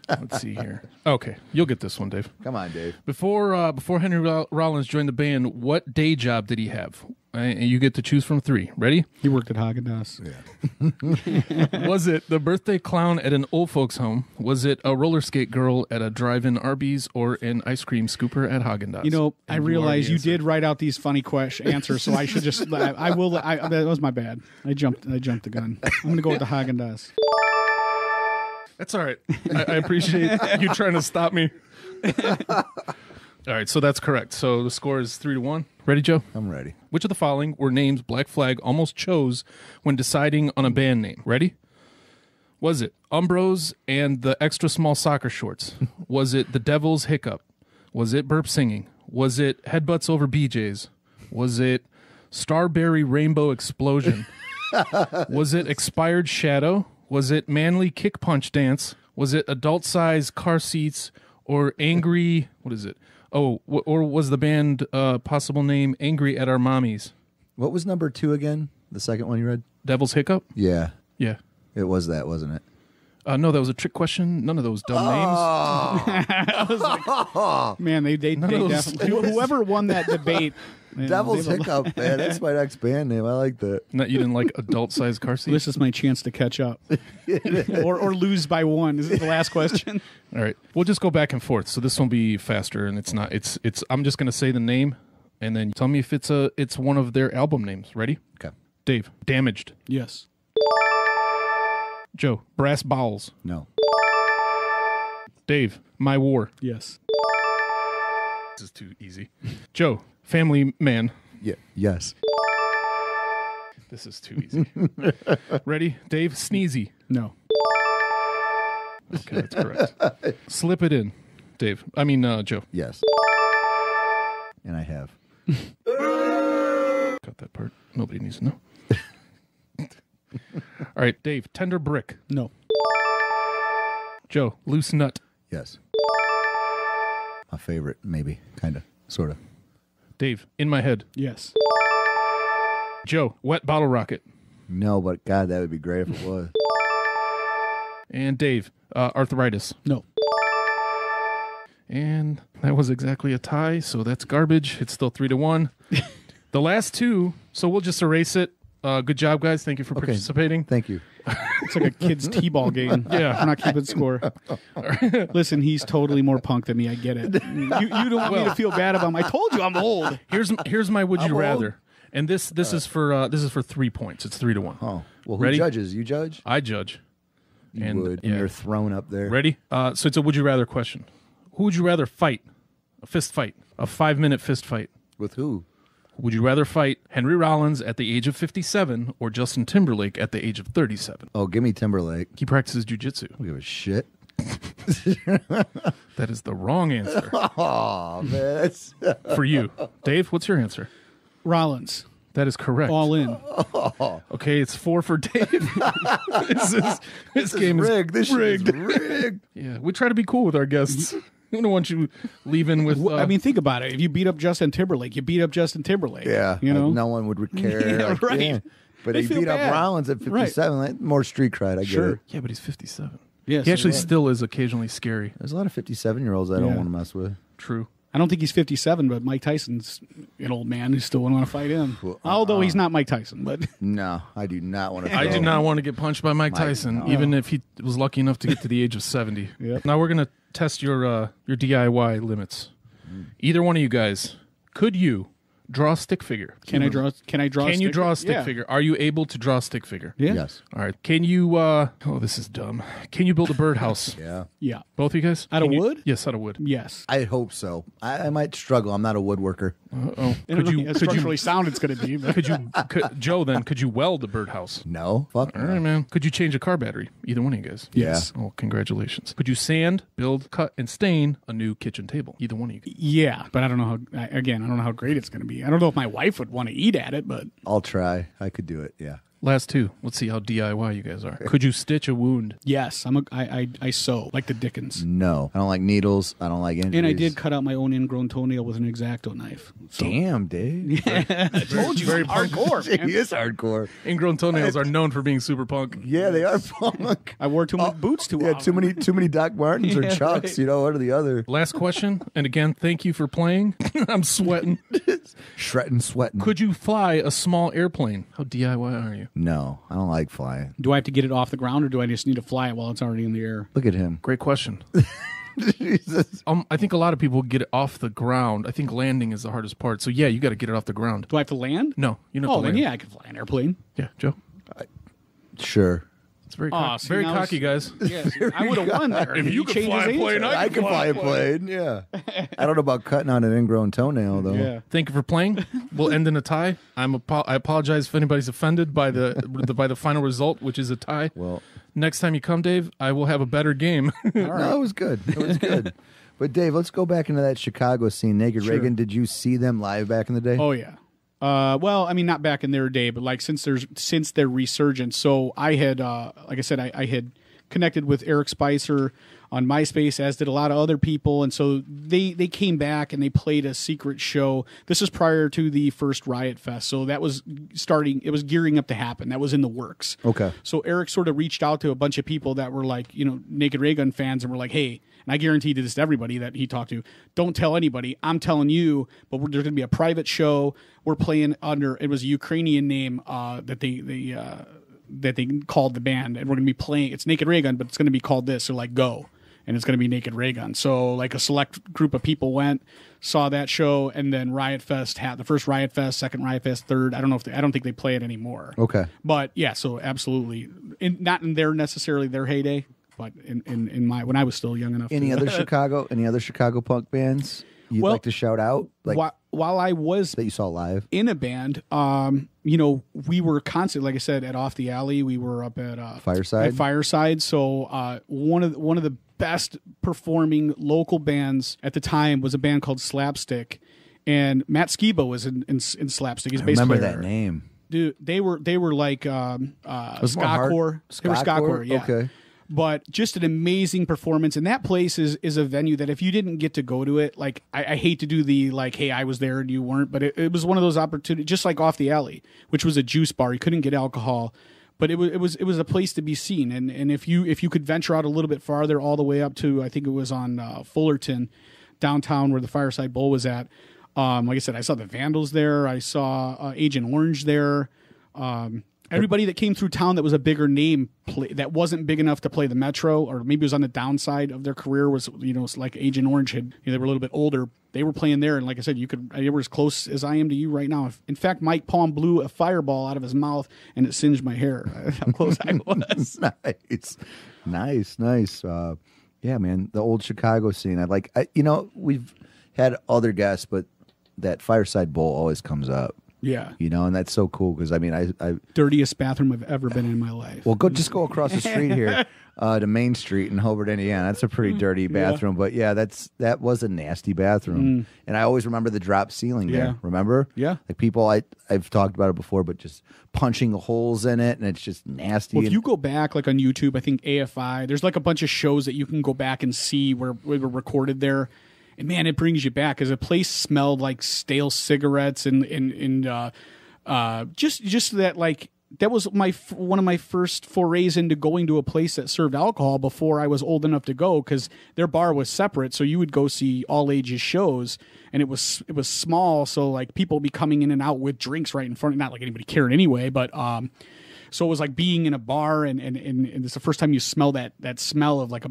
let's see here. Okay, you'll get this one, Dave. Come on, Dave. Before Henry Rollins joined the band, what day job did he have? And you get to choose from 3. Ready? He worked at Haagen-Dazs. Yeah. Was it the birthday clown at an old folks home? Was it a roller skate girl at a drive-in Arby's, or an ice cream scooper at Haagen-Dazs? You know, I And realize already you answered. did write out these funny answers, so I should just. I will. That was my bad. I jumped the gun. I'm going to go with the Haagen-Dazs. That's all right. I appreciate you trying to stop me. All right, so that's correct. So the score is 3-1. Ready, Joe? I'm ready. Which of the following were names Black Flag almost chose when deciding on a band name? Ready? Was it Umbros and the Extra Small Soccer Shorts? Was it The Devil's Hiccup? Was it Burp Singing? Was it Headbutts Over BJ's? Was it Starberry Rainbow Explosion? Was it Expired Shadow? Was it Manly Kick Punch Dance? Was it Adult Size Car Seats? Or Angry, what is it? Oh, or was the band possible name Angry at Our Mommies? What was number 2 again? The second one you read? Devil's Hiccup? Yeah. Yeah. It was that, wasn't it? No, that was a trick question. None of those dumb names. Man, they definitely whoever won that debate. Man, Devil's Hiccup, man. That's my next band name. I like that. You didn't like Adult Size Car Seats? This is my chance to catch up, or lose by one. This is the last question. All right, we'll just go back and forth. So this will be faster, and it's not. It's. I'm just going to say the name, and then tell me if it's one of their album names. Ready? Okay. Dave, Damaged. Yes. Joe, Brass Bowels. No. Dave, My War. Yes. This is too easy. Joe, Family Man. Yeah. Yes. This is too easy. Ready? Dave, Sneezy. No. Okay, that's correct. Slip it in, Dave. I mean, Joe. Yes. And I have. Got that part. Nobody needs to know. All right, Dave, Tender Brick. No. Joe, Loose Nut. Yes. My favorite, maybe. Kind of. Sort of. Dave, In My Head. Yes. Joe, Wet Bottle Rocket. No, but God, that would be great if it was. And Dave, Arthritis. No. And that was exactly a tie, so that's garbage. It's still 3-1. The last two, so we'll just erase it. Good job, guys. Thank you for participating. Thank you. It's like a kid's t-ball game. Yeah. We're not keeping score. Listen, he's totally more punk than me. I get it. You don't want me to feel bad about him. I told you I'm old. Here's my would you I'm rather. old. And this is for 3 points. It's 3-1. Oh. Well, who Ready? judges? You judge? I judge. You would. And you're thrown up there. Ready? So it's a would you rather question. Who would you rather fight? A fist fight. A 5-minute fist fight. With who? Would you rather fight Henry Rollins at the age of 57 or Justin Timberlake at the age of 37? Oh, give me Timberlake. He practices jiu-jitsu. I don't give a shit. That is the wrong answer Oh, man. That's... for you. Dave, what's your answer? Rollins. That is correct. All in. Okay, it's 4 for Dave. this game rigged. is This shit rigged. is rigged. Yeah, we try to be cool with our guests. We don't want you leaving with... I mean, think about it. If you beat up Justin Timberlake, you beat up Justin Timberlake. Yeah. You know? Like, no one would care. Yeah, right. Yeah. But They he feel beat bad. up Rollins at 57. Like, more street cred. I get Sure. it. Yeah, but he's 57. Yes, He actually you're right. still is occasionally scary. There's a lot of 57-year-olds I don't Yeah. want to mess with. True. I don't think he's 57, but Mike Tyson's an old man who still want to fight him. Well, Although he's not Mike Tyson, but No, I do not want to. I do not want to get punched by Mike Tyson, no. even if he was lucky enough to get to the age of 70. Yep. Now we're going to test your DIY limits. Either one of you guys, could you draw a stick figure? can I draw? Can I draw? Can you draw a stick Yeah. figure? Are you able to draw a stick figure? Yeah. Yes. All right. Can you, oh, this is dumb. Can you build a birdhouse? Yeah. Yeah. Both of you guys? Out of Can you- wood? Yes, out of wood. Yes. I hope so. I might struggle. I'm not a woodworker. Oh, Could you? Structurally sound it's going to be. But Joe, then, could you weld a birdhouse? No. Fuck. All right, man. Could you change a car battery? Either one of you guys. Yes. Oh, congratulations. Could you sand, build, cut, and stain a new kitchen table? Either one of you guys. Yeah, but I don't know how. Again, I don't know how great it's going to be. I don't know if my wife would want to eat at it, but I'll try. I could do it. Yeah. Last two. Let's see how DIY you guys are. Could you stitch a wound? yes, I sew like the Dickens. No. I don't like needles. I don't like injuries. And I did cut out my own ingrown toenail with an X-Acto knife. So, Damn, Dave. I told you, very hardcore. He is hardcore. Ingrown toenails are known for being super punk. Yeah, they are punk. I wore too many boots too Yeah, often. too many Doc Martens or Yeah, Chucks. right. You know, one or the other. Last question, and again, thank you for playing. I'm sweating. Shredding, sweating. Could you fly a small airplane? How DIY are you? No, I don't like flying. Do I have to get it off the ground, or do I just need to fly it while it's already in the air? Look at him. Great question. Jesus. I think a lot of people get it off the ground. I think landing is the hardest part. So yeah, you got to get it off the ground. Do I have to land? No, you don't have Oh, to then land. yeah, I can fly an airplane. Yeah, Joe. Sure. It's very, see, very now cocky, guys. Yes, I would have won there. If you could changed fly his a plane, answer. I can fly a plane. Yeah. I don't know about cutting out an ingrown toenail, though. Yeah. Thank you for playing. We'll end in a tie. I apologize if anybody's offended by the final result, which is a tie. Well, Next time you come, Dave, I will have a better game. no, it was good. It was good. But, Dave, let's go back into that Chicago scene. Naked Sure. Reagan, did you see them live back in the day? Oh yeah. Well, I mean, not back in their day, but like since their resurgence. So I had, like I said, I had connected with Eric Spicer on MySpace, as did a lot of other people, and so they came back and they played a secret show. This is prior to the first Riot Fest, so that was starting. It was gearing up to happen. That was in the works. Okay. So Eric sort of reached out to a bunch of people that were like, Naked Ray Gun fans, and were like, hey. And I guarantee this to everybody that he talked to. Don't tell anybody. I'm telling you, but there's going to be a private show. We're playing under. It was a Ukrainian name that they called the band, and we're going to be playing. It's Naked Ray Gun, but it's going to be called this. So like, go. And it's going to be Naked Ray Gun. So like a select group of people went, saw that show, and then Riot Fest had the first Riot Fest, second Riot Fest, third. I don't think they play it anymore. Okay. But yeah, so absolutely, not in necessarily their heyday, but in my when I was still young enough. Any other Chicago punk bands you'd like to shout out? Like while I was that you saw live in a band, we were constantly, like I said, at Off the Alley. We were up at Fireside. So one of the best performing local bands at the time was a band called Slapstick, and Matt Skiba was in Slapstick. He's bass player. Remember that name, dude? They were like skacore. They were skacore, yeah. Okay. But just an amazing performance. And that place is a venue that if you didn't get to go to it, like I hate to do the like, hey, I was there and you weren't, but it was one of those opportunities, just like Off the Alley, which was a juice bar. You couldn't get alcohol, but it was a place to be seen. And if you could venture out a little bit farther, all the way up to, I think it was on Fullerton, downtown where the Fireside Bowl was at. Like I said, I saw the Vandals there. I saw Agent Orange there. Everybody that came through town that was a bigger name that wasn't big enough to play the Metro, or maybe was on the downside of their career, was like Agent Orange had. They were a little bit older. They were playing there, and like I said, they were as close as I am to you right now. In fact, Mike Palm blew a fireball out of his mouth, and it singed my hair. How close I was. Nice. Yeah, man, the old Chicago scene. We've had other guests, but that Fireside Bowl always comes up. Yeah. And that's so cool because, I mean, I dirtiest bathroom I've ever been in my life. Well, go across the street here to Main Street in Hobart, Indiana. That's a pretty dirty bathroom. Yeah. But, yeah, that was a nasty bathroom. And I always remember the drop ceiling there. Remember? Yeah. Like people, I've talked about it before, but just punching holes in it, and it's just nasty. Well, if you go back, like on YouTube, I think AFI, there's like a bunch of shows that you can go back and see where we were recorded there. And man, it brings you back, because the place smelled like stale cigarettes and just that, like, that was one of my first forays into going to a place that served alcohol before I was old enough to go, because their bar was separate, so you would go see all ages shows, and it was small, so like people would be coming in and out with drinks right in front of, not like anybody cared anyway, but so it was like being in a bar, and it's the first time you smell that smell of like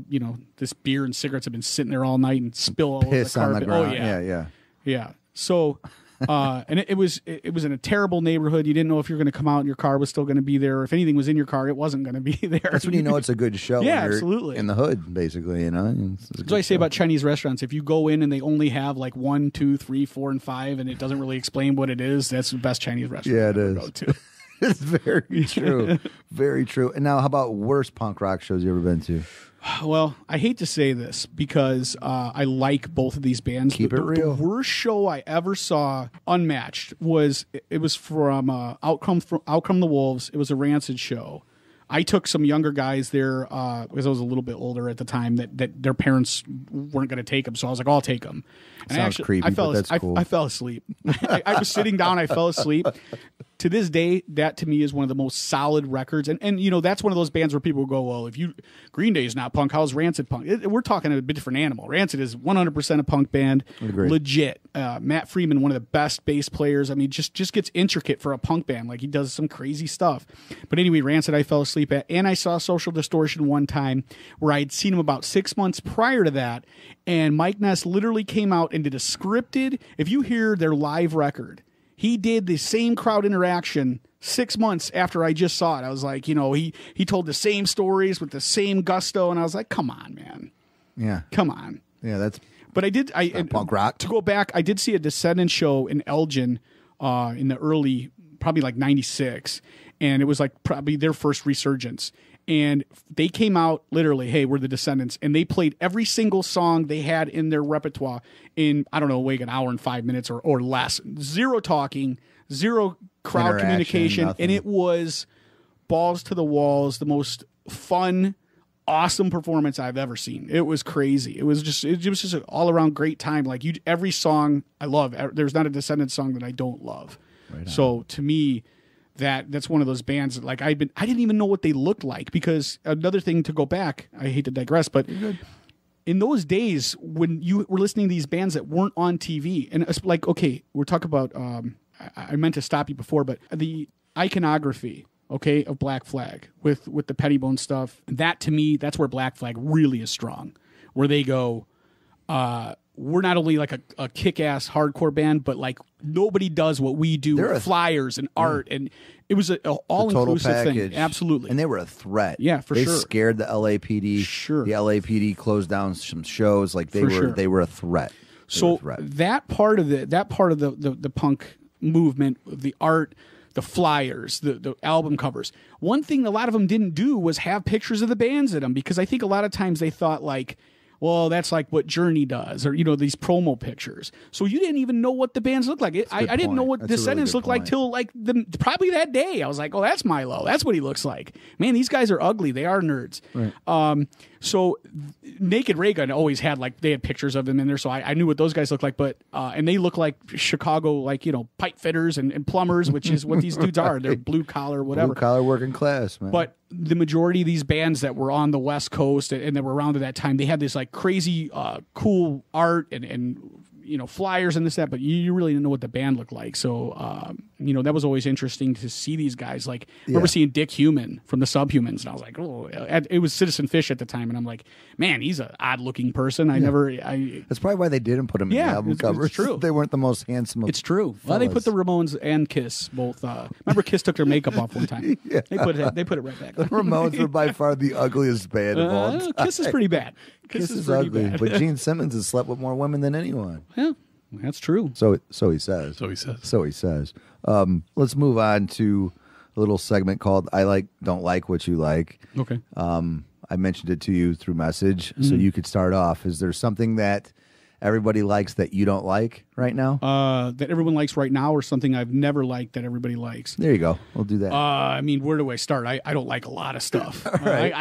this beer and cigarettes have been sitting there all night and spill all over the carpet. On the ground. Oh yeah. So, and it was in a terrible neighborhood. You didn't know if you're going to come out and your car was still going to be there. If anything was in your car, it wasn't going to be there. That's when you know it's a good show. Yeah, when you're absolutely. in the hood, basically. That's what I say about Chinese restaurants. If you go in and they only have like 1, 2, 3, 4, and 5, and it doesn't really explain what it is, that's the best Chinese restaurant. Yeah, it is. Go to. It's very true. Very true. And now, how about worst punk rock shows you ever been to? Well, I hate to say this because I like both of these bands. Keep it real. The worst show I ever saw, unmatched, was from Outcome the Wolves. It was a Rancid show. I took some younger guys there because I was a little bit older at the time that their parents weren't going to take them. So I was like, I'll take them. And Sounds creepy, but that's cool. I fell asleep. I was sitting down. I fell asleep. To this day, that to me is one of the most solid records. And that's one of those bands where people go, well, Green Day is not punk, how's Rancid punk? We're talking a bit different animal. Rancid is 100% a punk band. Agreed. Legit. Matt Freeman, one of the best bass players. I mean, just gets intricate for a punk band. Like, he does some crazy stuff. But anyway, Rancid I fell asleep at. And I saw Social Distortion one time where I had seen him about 6 months prior to that. And Mike Ness literally came out and did a scripted, if you hear their live record, he did the same crowd interaction 6 months after I just saw it. I was like, he told the same stories with the same gusto, and I was like, come on, man. Yeah. Come on. Yeah, that's... But I did... punk rock. To go back, I did see a Descendant show in Elgin in the early, probably like 96, and it was like probably their first resurgence. And they came out literally, hey, we're the Descendants. And they played every single song they had in their repertoire in, I don't know, like an hour and 5 minutes or less. Zero talking, zero crowd communication. Nothing. And it was balls to the walls, the most fun, awesome performance I've ever seen. It was crazy. It was just an all around great time. Like every song I love. There's not a Descendants song that I don't love. Right. So to me, that's one of those bands that like I didn't even know what they looked like, because another thing to go back, I hate to digress, but in those days when you were listening to these bands that weren't on TV, and it's like, okay, we're talking about I meant to stop you before, but the iconography, okay, of Black Flag with the Pettibone stuff, that to me, that's where Black Flag really is strong, where they go, we're not only like a kick-ass hardcore band, but like nobody does what we do with flyers and art, and it was an all-inclusive thing. Absolutely. And they were a threat. Yeah, for sure. They scared the LAPD. Sure. The LAPD closed down some shows. Like they were a threat. That part of the punk movement, the art, the flyers, the album covers. One thing a lot of them didn't do was have pictures of the bands in them, because I think a lot of times they thought like, well, that's like what Journey does, or, these promo pictures. So you didn't even know what the bands looked like. I didn't know what Descendants looked like till like probably that day. I was like, oh, that's Milo. That's what he looks like. Man, these guys are ugly. They are nerds. Right. So Naked Raygun always had they had pictures of them in there, so I knew what those guys looked like. But and they look like Chicago, pipe fitters and plumbers, which is what these dudes are. They're blue collar, whatever. Blue collar working class, man. But the majority of these bands that were on the West Coast and that were around at that time, they had this crazy cool art and flyers and this, that, but you really didn't know what the band looked like. So, that was always interesting to see these guys. I remember seeing Dick Human from the Subhumans, and I was like, oh, it was Citizen Fish at the time. And I'm like, man, he's an odd looking person. That's probably why they didn't put him in the album covers. It's true. They weren't the most handsome of It's true. fellas. Well, they put the Ramones and Kiss both. Remember Kiss took their makeup off one time. Yeah. They put it right back. The Ramones were by far the ugliest band of all time. Kiss is pretty bad. Kiss is pretty ugly. bad. But Gene Simmons has slept with more women than anyone. Yeah. That's true. So he says. Let's move on to a little segment called "I Don't Like What You Like." Okay. I mentioned it to you through message, so you could start off. Is there something that everybody likes that you don't like right now? That everyone likes right now, or something I've never liked that everybody likes? There you go. We'll do that. Where do I start? I don't like a lot of stuff. Right.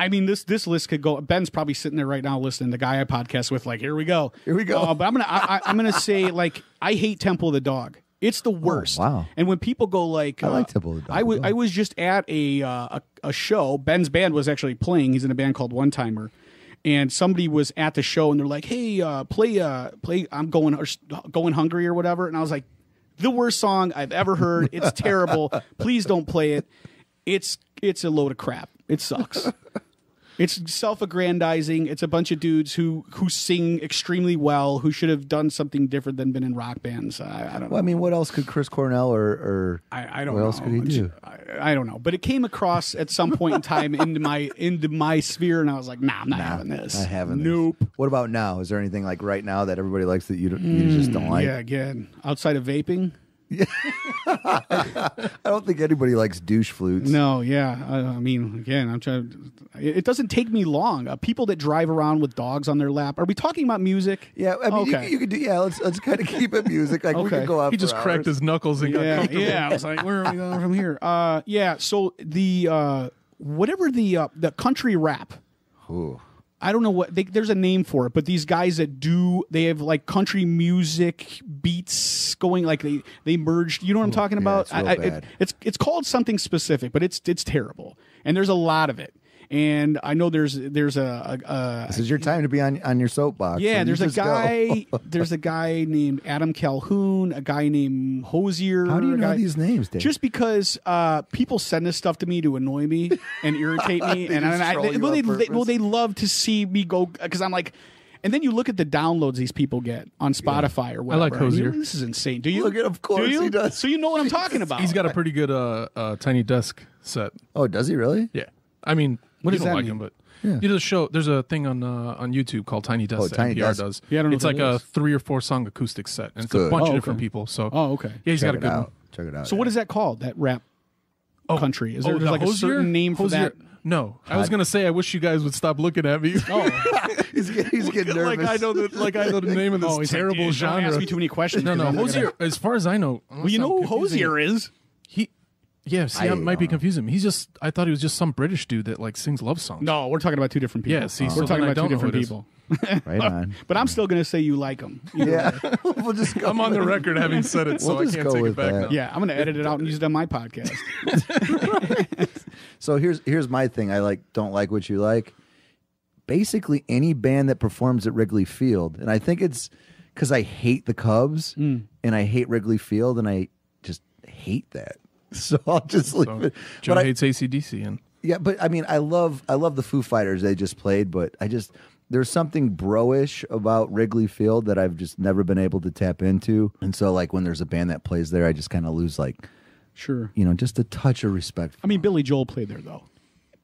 This list could go. Ben's probably sitting there right now listening to the guy I podcast with. Here we go. But I'm gonna say I hate Temple of the Dog. It's the worst. Oh, wow. And when people go I like Temple of the Dog. I was just at a show. Ben's band was actually playing. He's in a band called One Timer. And somebody was at the show, and they're like, "Hey, play I'm going hungry or whatever." And I was like, "The worst song I've ever heard. It's terrible. Please don't play it. It's a load of crap. It sucks." It's self-aggrandizing. It's a bunch of dudes who sing extremely well, who should have done something different than been in rock bands. I don't know. Well, I mean, what else could Chris Cornell or I don't know. What else could he do? I don't know. But it came across at some point in time into my sphere, and I was like, nah, I'm not having this. Not having this. Nope. What about now? Is there anything right now that everybody likes that you just don't like? Yeah, again, outside of vaping. I don't think anybody likes douche flutes. No, yeah. I mean, again, I'm trying. It doesn't take me long. People that drive around with dogs on their lap. Are we talking about music? Yeah, I mean, okay. you could do. Yeah, let's kind of keep it music. We could go out. He just cracked his knuckles and got comfortable. Yeah. I was like, where are we going from here? Yeah. So the whatever the country rap. Ooh. I don't know what there's a name for it, but these guys that they have country music beats going, they merged. You know what I'm talking about? It's called something specific, but it's terrible, and there's a lot of it. And I know there's this is your time to be on your soapbox. Yeah, so there's a guy. There's a guy named Adam Calhoun, a guy named Hosier. How do you know these names, Dave? Just because people send this stuff to me to annoy me and irritate me, they love to see me go, because I'm like. And then you look at the downloads these people get on Spotify or whatever. I like Hosier. This is insane. Do you? Look at, of course he does. So you know what I'm talking about. He's got a pretty good Tiny Desk set. Oh, does he really? Yeah. I mean, what does that like mean? him, but you just show. There's a thing on YouTube called Tiny Desk. Tiny NPR Desk. does. Yeah, I don't know it's what like that a is. 3 or 4 song acoustic set, and it's good. a bunch of okay. different people. So, okay. Yeah, he's got a good out. one. Check it out. So what is that called? That rap country? Is there the like a Hosier? certain name for Hosier. that? No, I was gonna say I wish you guys would stop looking at me. Oh, He's getting nervous. like I know the name of this he's terrible like, "Dude, genre. Don't ask me too many questions. No, 'cause no, I'm gonna-" Hosier. As far as I know, Well, you know who Hosier is. I might be confusing him. I thought he was just some British dude that like sings love songs. No, we're talking about two different people. Yeah, see, we're so talking then I about two don't know different who it is. people. Right on. But I'm still going to say you like him. Yeah, we'll just go. I'm on the record having said it, so We'll I just can't go take it with back that. now. Yeah, I'm going to edit it out and use it on my podcast. So here's my thing. I don't like what you like. Basically, any band that performs at Wrigley Field, and I think it's because I hate the Cubs and I hate Wrigley Field, and I just hate that. So I'll just leave it. Joe But hates AC/DC, and yeah, but I mean, I love the Foo Fighters they just played, but there's something bro-ish about Wrigley Field that I've just never been able to tap into, and so like when there's a band that plays there, I just kind of lose Sure. just a touch of respect. I mean, Billy Joel played there, though.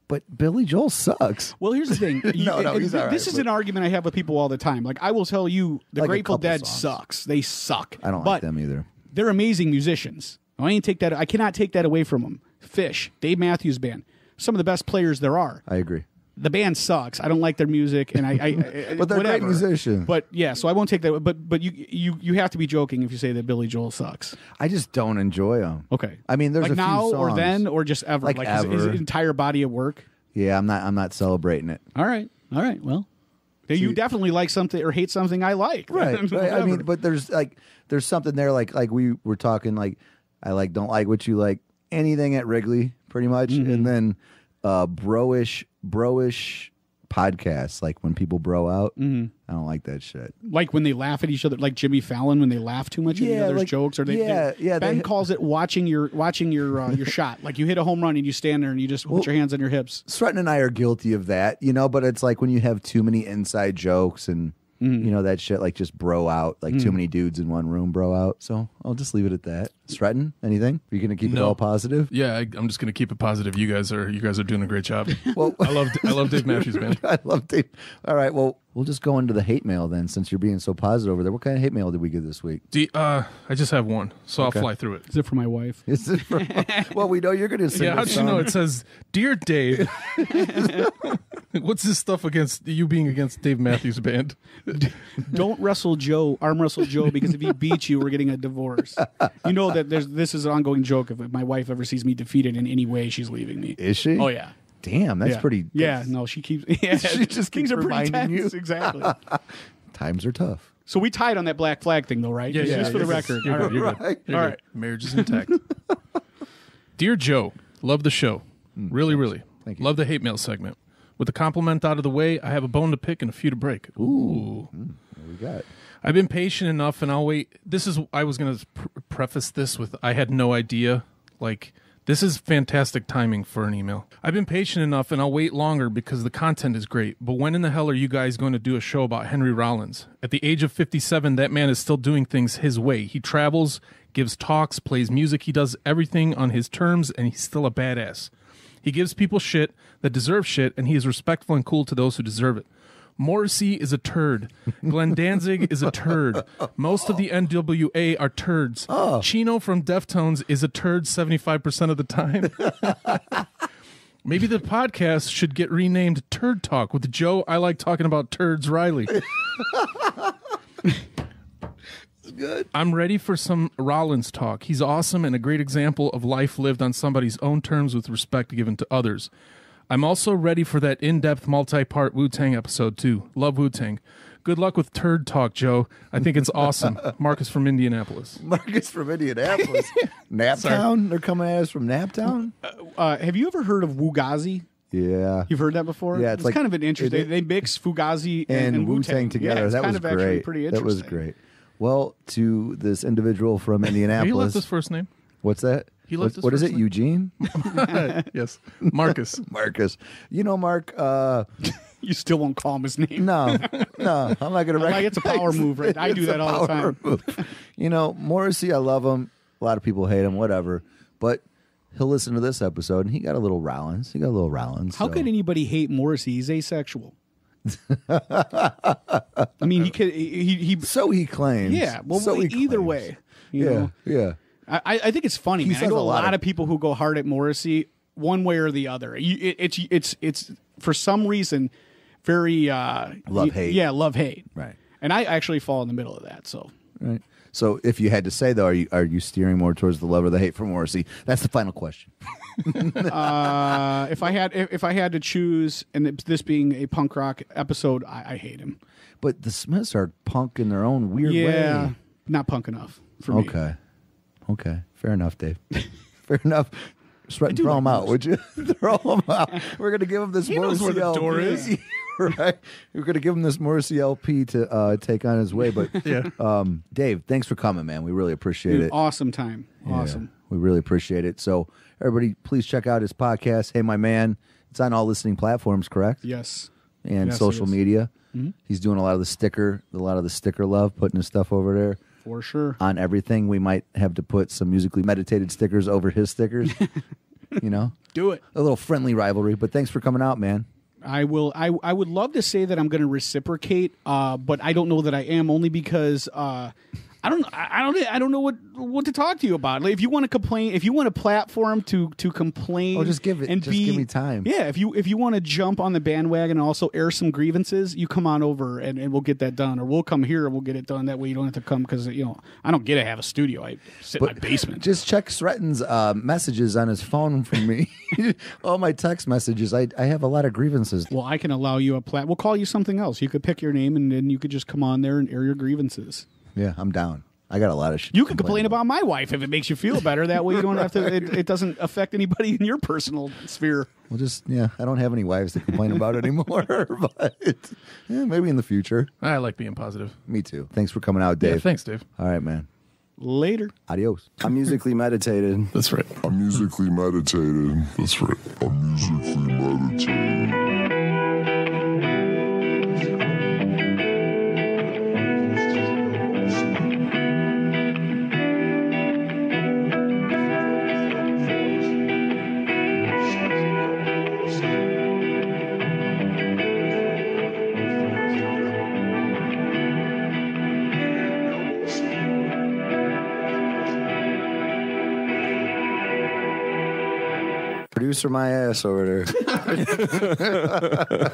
But Billy Joel sucks. Well, here's the thing. No, he's all right, this is but- an argument I have with people all the time. Like, I will tell you, the Like a Grateful couple Dead songs. sucks. They suck. I don't but like them either. They're amazing musicians. I cannot take that away from them. Fish, Dave Matthews Band, some of the best players there are. I agree. The band sucks. I don't like their music, and I But they're whatever. great musicians. But yeah, so I won't take that. But you have to be joking if you say that Billy Joel sucks. I just don't enjoy them. Okay. I mean, there's like a few now or songs. then or just ever, Like his ever. entire body of work. Yeah, I'm not celebrating it. All right. Well, you definitely like something or hate something I like. Right. I Whatever. mean, but there's something there like we were talking I don't like what you like anything at Wrigley pretty much, Mm-hmm. and then broish podcasts like when people bro out. Mm-hmm. I don't like that shit. Like when they laugh at each other, like Jimmy Fallon when they laugh too much at each Yeah, other's like- jokes, or yeah, Ben they- calls it watching your shot. Like you hit a home run and you stand there and you just put your hands on your hips. Sreten and I are guilty of that, but it's like when you have too many inside jokes and that shit, like just bro out, like too many dudes in one room bro out. So I'll just leave it at that. Sreten, anything? Are you going to keep it No. all positive? yeah, I'm just gonna keep it positive. You guys are doing a great job. Well, I love Dave Matthews Band. I love Dave. All right, well, we'll just go into the hate mail then, since you're being so positive over there. What kind of hate mail did we get this week? I just have one, so I'll fly through it. Is it for my wife? Is it from, well, we know you're going to sing Yeah, how'd this you know? song. It says, "Dear Dave." What's this stuff against you being against Dave Matthews Band? Don't wrestle Joe, arm wrestle Joe, because if he beats you, we're getting a divorce. You know that this is an ongoing joke. If my wife ever sees me defeated in any way, she's leaving me. Is she? Oh yeah. Damn, that's yeah. pretty. Yeah, no, she keeps. Yeah, She just things keeps are pretty reminding tense. you. Exactly. Times are tough. So we tied on that black flag thing, though, right? Yeah, Just for the you're record. good. You're All good. You're right. good. Right. You're All good. right. Marriage is intact. Dear Joe, love the show. Really. Thank you. Love the hate mail segment. With the compliment out of the way, I have a bone to pick and a few to break. Ooh. What we got? I've been patient enough, and I'll wait. I was going to preface this with, I had no idea. Like, this is fantastic timing for an email. I've been patient enough, and I'll wait longer because the content is great. But when in the hell are you guys going to do a show about Henry Rollins? At the age of 57, that man is still doing things his way. He travels, gives talks, plays music. He does everything on his terms, and he's still a badass. He gives people shit that deserve shit, and he is respectful and cool to those who deserve it. Morrissey is a turd. Glenn Danzig is a turd. Most of the NWA are turds. Chino from Deftones is a turd 75% of the time. Maybe the podcast should get renamed Turd Talk with Joe. I like talking about turds, Riley. Good. I'm ready for some Rollins talk. He's awesome and a great example of life lived on somebody's own terms with respect given to others. I'm also ready for that in-depth multi-part Wu-Tang episode too. Love Wu-Tang. Good luck with Turd Talk, Joe. I think it's awesome. Marcus from Indianapolis. Marcus from Indianapolis. Naptown? They're coming at us from Naptown? Have you ever heard of Wugazi? Yeah. You've heard that before? Yeah, it's like- kind of an interesting. They mix Fugazi And Wu-Tang Wu-Tang together. Yeah, it's that kind was of actually great. pretty That interesting. was great. Well, to this individual from He left Indianapolis. his first name. What's that? He left his What is first it? name. Eugene? Yes. Marcus. Marcus. Mark, You still won't call him his name. no, I'm not going to Like, it's a power move, right? I do It's a that all the power time. move. Morrissey, I love him. A lot of people hate him, whatever. But he'll listen to this episode, and he got a little Rollins. How could anybody hate Morrissey? He's asexual. I mean, he could. He So he claims. yeah. Well, So he either claims. way, Yeah, you know. yeah. I think it's funny, He man. I says know a a lot lot of- of people who go hard at Morrissey one way or the other. It's for some reason very Love-hate. Yeah, love-hate. Right. And I actually fall in the middle of that. So Right. So if you had to say though, are you steering more towards the love or the hate for Morrissey? That's the final question. if I had to choose, and this being a punk rock episode, I hate him. But the Smiths are punk in their own weird Yeah, way. not punk enough for me. Okay. Fair enough, Dave. Fair enough. Sreten, throw him out, would you? Throw him out. We're going to give him this Morrissey knows where the LP. door is. Right? We're going to give him this Morrissey LP to take on his way. But Dave, thanks for coming, man. We really appreciate Dude, it. awesome time. Awesome. Yeah, we really appreciate it. So everybody, please check out his podcast, Hey My Man. It's on all listening platforms, correct? Yes. And Yes, social it is. media. He's doing a lot of the sticker love, putting his stuff over there. For sure. On everything, we might have to put some musically meditated stickers over his stickers. Do it. A little friendly rivalry. But thanks for coming out, man. I will. I would love to say that I'm going to reciprocate, but I don't know that I am. Only because I don't know what to talk to you about. Like, if you want to complain, if you want a platform to complain, just give me time. Yeah, if you want to jump on the bandwagon and also air some grievances, you come on over and we'll get that done, or we'll come here and we'll get it done. That way you don't have to come because I don't get to have a studio. I sit in my basement. Just check Sreten's messages on his phone from me. All my text messages. I have a lot of grievances. Well, I can allow you we'll call you something else. You could pick your name and then you could just come on there and air your grievances. Yeah, I'm down. I got a lot of shit. You can complain about my wife if it makes you feel better. That way you don't have to. It doesn't affect anybody in your personal sphere. Well, I don't have any wives to complain about anymore. But maybe in the future. I like being positive. Me too. Thanks for coming out, Dave. Yeah, thanks, Dave. All right, man. Later. Adios. I'm musically meditated. That's right. I'm musically meditated. That's right. I'm musically meditated. Producer my ass over there.